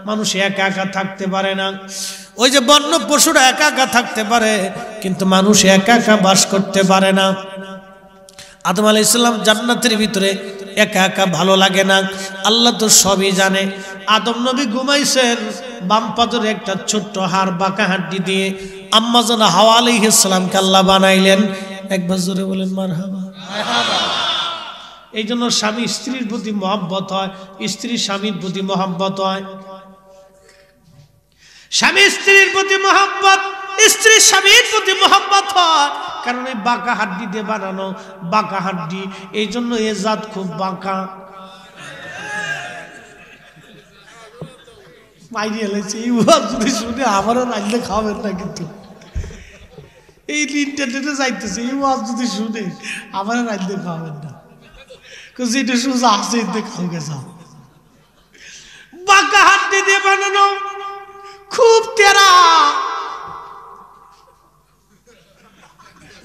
মানুষ একা একা থাকতে পারে না ওই যে বন্য পশুরা একা একা থাকতে পারে কিন্তু মানুষ একা একা বাস করতে পারে না আদম আলাইহিস সালাম জান্নাতের ভিতরে একা একা ভালো লাগে না আল্লাহ তো সবই জানে আদম নবী ঘুমাইছেন বাম পাজরে একটা ছোট্ট হাড় বাঁকা হাড্ডি দিয়ে আম্মা জান হাওয়া আলাইহিস সালামকে আল্লাহ বানাইলেন একবার জোরে বলেন মারহাবা এই জন্য স্বামী স্ত্রীর প্রতি মহব্বত হয় স্ত্রী স্বামীর প্রতি মহব্বত হয় স্বামী স্ত্রীর প্রতি মহব্বত স্ত্রী স্বামীর প্রতি মহব্বত হয় কারণ এই বাঁকা হাড্ডি দিয়ে বানানো বাঁকা হাড্ডি এই জন্য এ জাত খুব বাঁকা মাইরি এলেছে যদি শুনে আমারও রাখলে খাবেন না কিন্তু এই ইন্টারনেটে যাইতেছে এই ওয়াজ যদি শুনে আমারও রাখলে খাবেন না যেটা সোজা আছে এতে খাওয়া যাও বাঁকা হাড্ডি দিয়ে বানানো খুব তেরা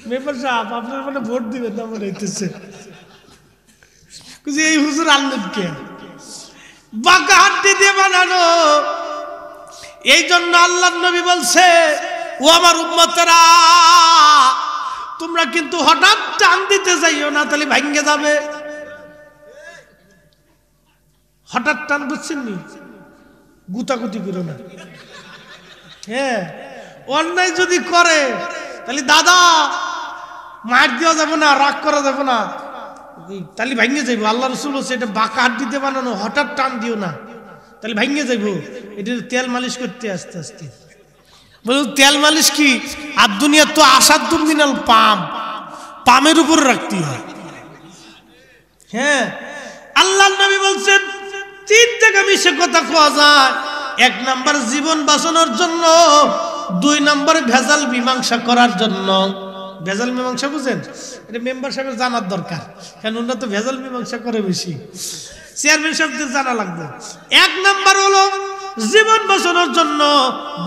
মেম্বার সাহেব আপনার মানে ভোট দিবেন না মনে হইতেছে এই হুজুর আনলেন কে বাঁকা হাড্ডি দিয়ে বানানো এই জন্য আল্লাহর নবী বলছে ও আমার উম্মতেরা তোমরা কিন্তু হঠাৎ টান দিতে যাইও না তাহলে ভাঙ্গে যাবে হঠাৎ টান বুঝছেন নি গুতাগুতি করো না হ্যাঁ অন্যায় যদি করে তাহলে দাদা মার দেওয়া যাবে না রাগ করা যাবে না তাহলে ভাঙিয়ে যাইব আল্লাহ রসুল এটা বাঁকা হাড্ডিতে বানানো হঠাৎ টান দিও না তাহলে ভাঙিয়ে যাইব এটা তেল মালিশ করতে আস্তে আস্তে বলুন তেল মালিশ কি আর দুনিয়া তো আসাদুম মিনাল পামের উপর রাখতে হয় হ্যাঁ আল্লাহ নবী বলছেন তিন জায়গা মিশে কথা কোয়া যায় এক নাম্বার জীবন বাঁচানোর জন্য দুই নাম্বার ভেজাল মীমাংসা করার জন্য ভেজাল মীমাংসা বুঝেন এটা মেম্বার সাহেবের জানার দরকার কারণ ওনারা তো ভেজাল মীমাংসা করে বেশি চেয়ারম্যান সাহেবদের জানা লাগবে এক নাম্বার হলো জীবন বাঁচানোর জন্য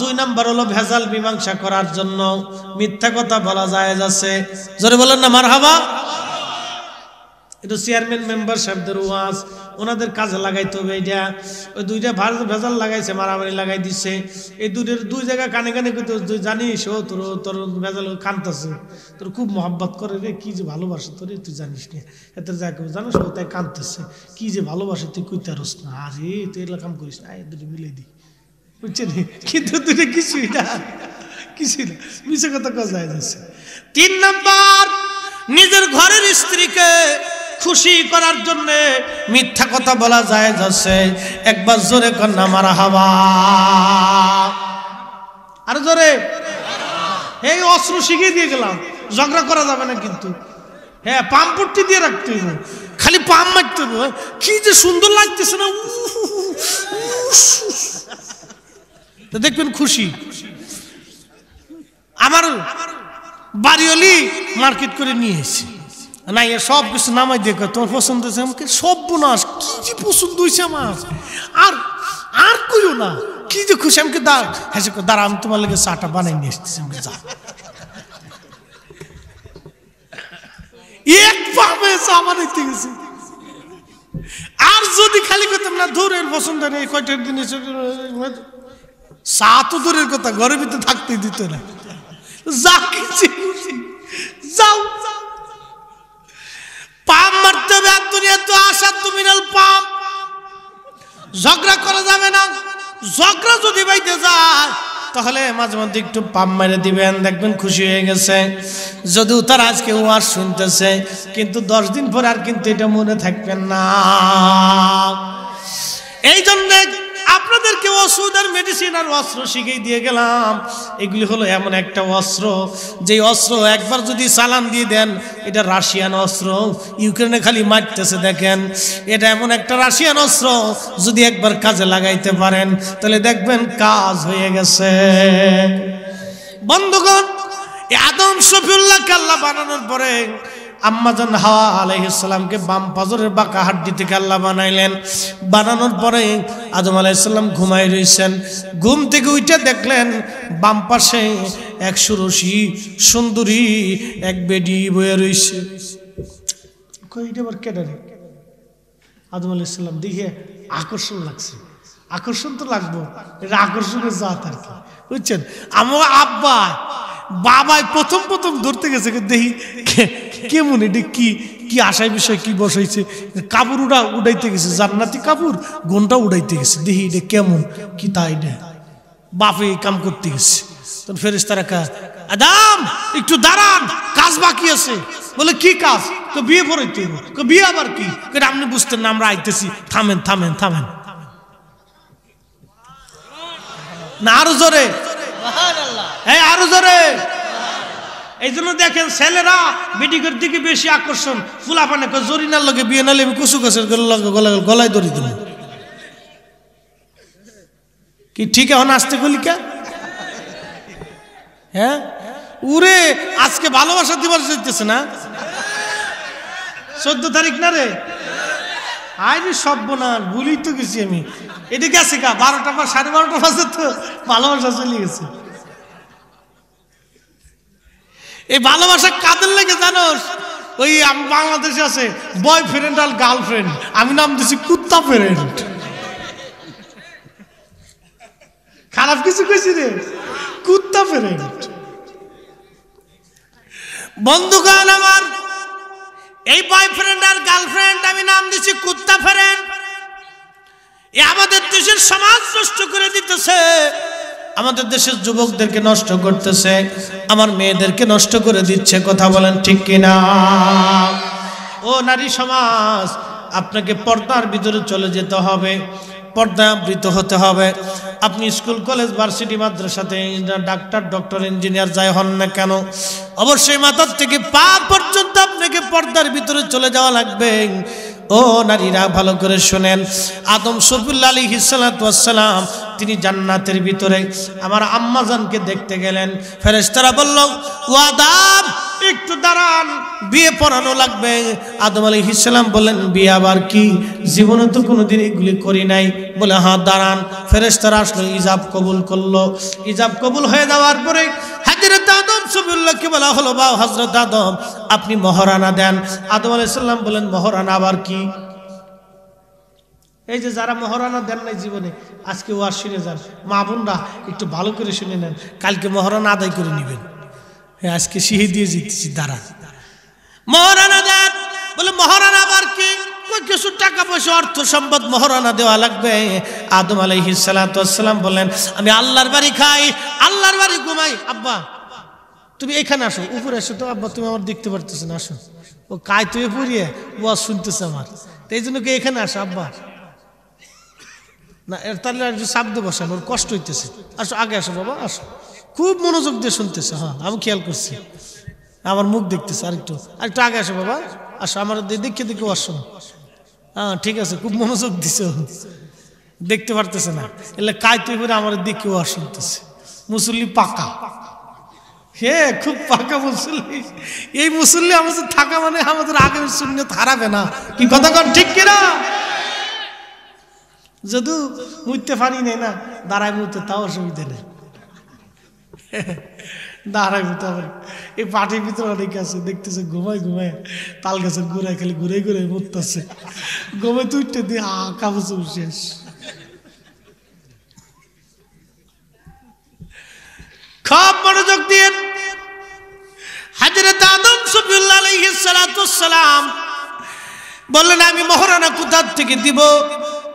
দুই নাম্বার হলো ভেজাল মীমাংসা করার জন্য মিথ্যা কথা বলা জায়েজ আছে জোরে বলেন না মারহাবা এটা চেয়ারম্যান মেম্বার সাহেবদের ওয়াজ ওনাদের কাজে লাগাইতে হবে এটা ওই দুইটা ভেজাল লাগাইছে মারামারি লাগাই দিচ্ছে এই দুই জায়গা কানে কানে তুই জানিস ও তোর ভেজাল কানতেছে তোর খুব মহব্বত করে রে কি যে ভালোবাসে তোর তুই জানিস না এত যা কেউ জানিস ও তাই কানতেছে কি যে ভালোবাসে তুই কইতে পারস না আরে তুই এগুলো কাম করিস না দুটো মিলে দি বুঝছেন কিন্তু দুটো কিছুই না মিশে কথা কথা যায় যাচ্ছে তিন নাম্বার নিজের ঘরের স্ত্রীকে খুশি করার জন্য মিথ্যা কথা বলা যায় যাচ্ছে। একবার জোরে কন্যা মারহাবা, আর জোরে। এই অস্ত্র শিখিয়ে দিয়ে গেলাম, ঝগড়া করা যাবে না কিন্তু। হ্যাঁ, পাম্পটি দিয়ে রাখতে হবে, খালি পাম্প মারতে হবে। কি যে সুন্দর লাগতেছে না, তো দেখবেন খুশি। আমার বাড়িওয়ালি মার্কেট করে নিয়ে এসেছি, না এ সব কিছু নামাই দিয়ে তোমার পছন্দ হয়েছে। আমাকে সব বোনাস, কি যে পছন্দ হয়েছে আমার, আর আর কইও না, কি যে খুশি। আমাকে দাঁড়া, আমি তোমার লেগে চাটা বানাই নিয়ে এসেছি। আমাকে যা এক পাবে চা বানাইতে গেছি। আর যদি খালি করতাম না দূরের পছন্দ নেই, কয়টার জিনিস চা তো দূরের কথা, ঘরের ভিতরে থাকতেই দিত না। যা কিছু যাও, পাম মারতে হবে। আর দুনিয়া তো আসার তো মিনাল পাম, ঝগড়া করা যাবে না। ঝগড়া যদি বাইতে যায় তাহলে মাঝে মধ্যে একটু পাম মেরে দিবেন, দেখবেন খুশি হয়ে গেছে। যদিও তার আজকে ওয়াজ শুনতেছে, কিন্তু 10 দিন পর আর কিন্তু এটা মনে থাকবেন না। এই জন্য আপনাদেরকে ওষুধ আর মেডিসিন আর অস্ত্র শিখিয়ে দিয়ে গেলাম। এগুলি হলো এমন একটা অস্ত্র, যে অস্ত্র একবার যদি চালান দিয়ে দেন, এটা রাশিয়ান অস্ত্র, ইউক্রেনে খালি মারতেছে দেখেন। এটা এমন একটা রাশিয়ান অস্ত্র, যদি একবার কাজে লাগাইতে পারেন তাহলে দেখবেন কাজ হয়ে গেছে। বন্ধুগণ, আদম শফিউল্লাহকে আল্লাহ বানানোর পরে আম্মাজান হাওয়া আলাইহিস সালামকে বাম পাজরের বাঁকা হাড্ডি থেকে আল্লাহ বানাইলেন। বানানোর পরে আদম আলাইহিস সালাম ঘুমাই রইছেন। ঘুম থেকে উঠে দেখলেন বাম পাশে এক সুরসী সুন্দরী এক বেডি বয়ে রইছে। কইটা আবার কেডা রে? আদম আলাইহিস সালাম দেখে আকর্ষণ লাগছে। আকর্ষণ তো লাগবো, এটা আকর্ষণের জাত আর কি, বুঝছেন? আমার আব্বা বাবাই প্রথম ধরতে গেছে, দেখি কেমন, এটা কি কি আশায় বিষয় কি বসাইছে। কাপড় উড়াইতে গেছে, জান্নাতি কাপড় ঘন্টা উড়াইতে গেছে, দেখি এটা কেমন কি। তা এটা বাপে কাম করতে গেছে। তখন ফেরেশতারা কয়, আদম একটু দাঁড়ান, কাজ বাকি আছে। বলে কি কাজ? তো বিয়ে পড়াইতে হবে। বিয়ে আবার কি? আপনি বুঝতেন না, আমরা আইতেছি। থামেন থামেন থামেন না, আরো জোরে, হ্যাঁ আরো জোরে। এই জন্য দেখেন ছেলেরা বেটিকের দিকে বেশি আকর্ষণ। ফুলাপানে জরিনার লগে বিয়ে নালে আমি কুসু গাছের গলায় দড়ি দেব কি? ঠিক এখন আসতে গলিকা, হ্যাঁ উরে আজকে ভালোবাসা দিবস যেতেছে না, 14 তারিখ না রে? আইনি সব না, ভুলি তো গেছি আমি। এটা গেছে কা 12টা বা 12:30 বাজে, তো ভালোবাসা চলে গেছে। এই ভালোবাসা কাদের লেগে জানোস? ওই বাংলাদেশে আছে বয়ফ্রেন্ড আর গার্লফ্রেন্ড, আমি নাম দিছি কুত্তা ফ্রেন্ড। খারাপ কিছু কইছি রে? কুত্তা ফ্রেন্ড। বন্ধুগণ আমার, এই বয়ফ্রেন্ড আর গার্লফ্রেন্ড আমি নাম দিছি কুত্তা ফ্রেন্ড। এ আমাদের দেশের সমাজ নষ্ট করে দিতেছে, আমাদের দেশের যুবকদেরকে নষ্ট করতেছে, আমার মেয়েদেরকে নষ্ট করে দিচ্ছে। কথা বলেন ঠিক কিনা? ও নারী সমাজ, আপনাকে পর্দার ভিতরে চলে যেতে হবে, পর্দাবৃত হতে হবে। আপনি স্কুল কলেজ ভার্সিটি মাদ্রাসাতে ডক্টর ইঞ্জিনিয়ার যাই হন না কেন, অবশ্যই মাথার থেকে পা পর্যন্ত আপনাকে পর্দার ভিতরে চলে যাওয়া লাগবে। ও নারীরা ভালো করে শুনেন, আদম শফিউল্লাহ আলাইহিস সালাতু ওয়াস সালাম তিনি জান্নাতের ভিতরে আমার আম্মাজানকে দেখতে গেলেন। ফেরেশতারা বলল, ও আদম একটু দাঁড়ান, বিয়ে পড়ানো লাগবে। আদম আলাইহিস সালাম বললেন, বিয়ে আবার কি? জীবনে তো কোনোদিন এগুলি করি নাই। বলে হ্যাঁ দাঁড়ান। ফেরেশতারা আসলো, ইজাব কবুল করলো। ইজাব কবুল হয়ে যাওয়ার পরে হযরত আদম শফিউল্লাহকে বলা হলো, বা হযরত আদম আপনি মহারানা দেন। আদম আলাইহিস সালাম বলেন, মহারানা আবার কি? এই যে যারা মহারানা দেন নাই জীবনে, আজকে ওয়াজ শুনে যান, মা বোনরা একটু ভালো করে শুনে নেন, কালকে মহারানা আদায় করে নেবেন। হ্যাঁ আজকে সিহি দিয়ে জিতছি, দাঁড়ান মহারানা দেন। বলে মহারানা আবার কি? কিছু টাকা পয়সা অর্থ সম্পদ মহারানা দেওয়া লাগবে। আদম আলাইহিস সালাতু ওয়াস সালাম বলেন, আমি আল্লাহর বাড়ি খাই, আল্লাহর বাড়ি ঘুমাই। আব্বা তুমি এখানে আসো, উপরে আসো তো আব্বা, তুমি আমার দেখতে পারতেছো না, আসো। ও কায় তুই পড়িয়ে ওয়াজ শুনতেছে আমার, এই জন্য কি এখানে আসো আব্বা। না এর তাহলে একটু শব্দ বসান, ওর কষ্ট হইতেছে। আসো আগে আসো বাবা, আসো। খুব মনোযোগ দিয়ে শুনতেছে, হ্যাঁ আমি খেয়াল করছি, আমার মুখ দেখতেছে। আরেকটু আগে আসো বাবা, আসো, আমার দেখে দেখে আসো না। হ্যাঁ ঠিক আছে, খুব মনোযোগ দিছে, দেখতে পারতেছে না, এলে কায় তুই করে আমার দিকে ওয়াজ শুনতেছে। মুসল্লি পাকা, হে খুব পাকা মুসল্লি। এই মুসল্লি আমাদের থাকা মানে আমাদের আগামী সুন্নাত হারাবে না, কি কথা কন ঠিক কিনা? যদি মুইতে পারি নেই না, দাঁড়ায় মুইতে তাও অসুবিধা নেই, দাঁড়ায় মুতে হবে। এই পাটির ভিতরে অনেক আছে, দেখতেছে ঘুমায় ঘুমায় তাল গাছের ঘুরায়, খালি ঘুরে ঘুরে মুততেছে, ঘুমে তুইতে দিয়ে কাবুচুর শেষ। খুব মনোযোগ দিয়ে হযরত আদম সফিউল্লাহ আলাইহিস সালাতুস সালাম বললেন, আমি মহারানা কোথা থেকে দিব?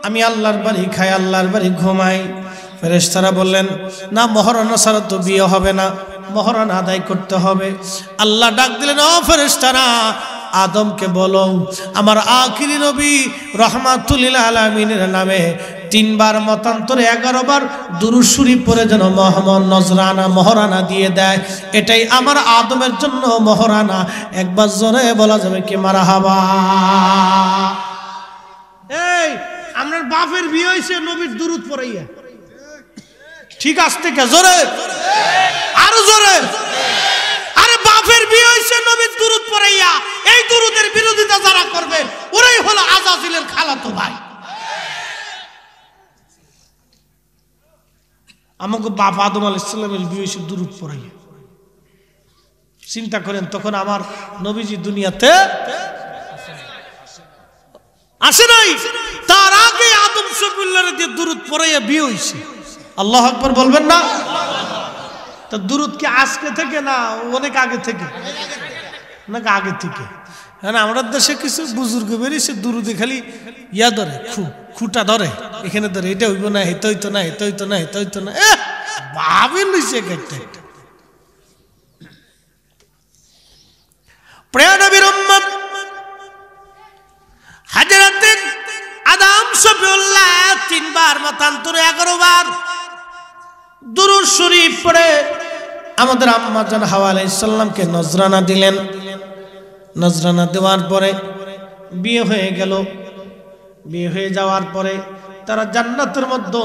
আমি আল্লাহর বাড়ি খাই, আল্লাহর বাড়ি ঘুমাই। ফেরেশতারা বললেন, না মহারানা ছাড়া তো বিয়ে হবে না, মহারানা আদায় করতে হবে। আল্লাহ ডাক দিলেন, ও ফেরেশতারা, আদমকে বলো আমার আখিরি নবী রাহমাতুল লিল আলামিনের নামে 3 বার মতান্তরে 11 বার দুরূদ শরীফ পড়ে যেন মোহাম্মদ নজরানা মহারানা দিয়ে দেয়। এটাই আমার আদমের জন্য মহারানা। একবার জোরে বলা যাবে কি মারহাবা? এই আপনার বাপের বিয়ে হয়েছে নবীর দুরূদ পড়াইয়া, ঠিক আসতে কে জোরে, আরো জোরে। আরে বাপের বিয়ে হয়েছে নবীর দুরূদ পড়াইয়া, এই দুরূদের বিরোধিতা যারা করবে ওরাই হলো আজাজিলের খালাতো ভাই। আমাকে বাপ আদম আলাইহিস সালামের বিয়ে হয়েছে দুরূদ পড়াইয়া। চিন্তা করেন, তখন আমার নবীজি দুনিয়াতে আসে নাই, তার আগে আদম সফিউল্লাহর দিয়ে দুরূদ পড়াইয়া বিয়ে হয়েছে। আল্লাহু আকবার বলবেন না? তা দুরূদ কি আজকে থেকে না অনেক আগে থেকে? না আগে থেকে। হ্যাঁ, আমাদের দেশে কিছু বুজুর্গ বেরিয়েছে দুরূদে খালি ইয়া ধরে, খুঁটা ধরে, এখানে ধরে, এটা হইব না, হেতে হইতো না, হেতে হইতো না, হেতে হইতো না, ভাবে লইছে একটা একটা। প্রিয় নবীর উম্মত হযরত আদম সফিউল্লাহ 3 বার মতান্তরে 11 বার দুরূদ শরীফ পড়ে আমাদের আম্মা জান হাওয়া আলাইহিস সালামকে নজরানা দিলেন। নজরানা দেওয়ার পরে বিয়ে হয়ে গেল। বিয়ে হয়ে যাওয়ার পরে তারা জান্নাতের মধ্যে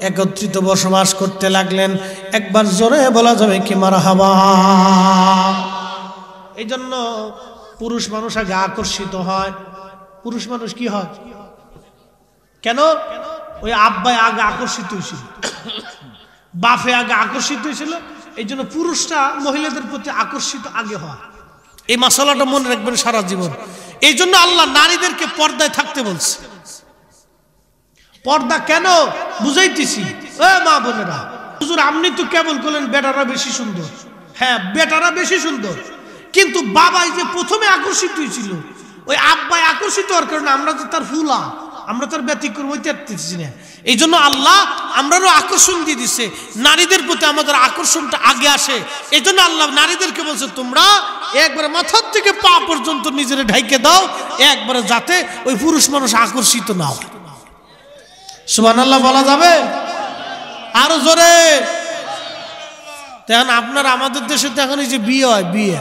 একত্রিত বসবাস করতে লাগলেন। একবার জোরে বলা যাবে কি মারহাবা? এই জন্য পুরুষ মানুষ আগে আকর্ষিত হয়। পুরুষ মানুষ কি হয়? কেন? ওই আব্বাই আগে আকর্ষিত হয়েছিল, বাপে আগে আকর্ষিত হয়েছিল, এই জন্য পুরুষরা মহিলাদের প্রতি আকর্ষিত আগে হয়। এই মাসালাটা মনে রাখবেন সারা জীবন। এই জন্য আল্লাহ নারীদেরকে পর্দায় থাকতে বলছে। পর্দা কেন বুঝাইতেছি, মা বোনেরা। হুজুর আপনি তো কেবল করলেন বেটারা বেশি সুন্দর। হ্যাঁ, বেটারা বেশি সুন্দর, কিন্তু বাবাই যে প্রথমে আকর্ষিত হয়েছিল, ওই আব্বাই আকর্ষিত হওয়ার কারণে আমরা তো তার ফুলা, আমরা তার ব্যতিক্রম হইতে পারতেছি না। এই জন্য আল্লাহ আমরারও আকর্ষণ দিয়ে দিচ্ছে, নারীদের প্রতি আমাদের আকর্ষণটা আগে আসে। এই জন্য আল্লাহ নারীদেরকে বলছে, তোমরা একবারে মাথার থেকে পা পর্যন্ত নিজের ঢাইকে দাও, একবারে যাতে ওই পুরুষ মানুষ আকর্ষিত না হয়। সুবহানাল্লাহ বলা যাবে? আরো জোরে। তখন আপনার আমাদের দেশে তো এখন এই যে বিয়ে হয়, বিয়ে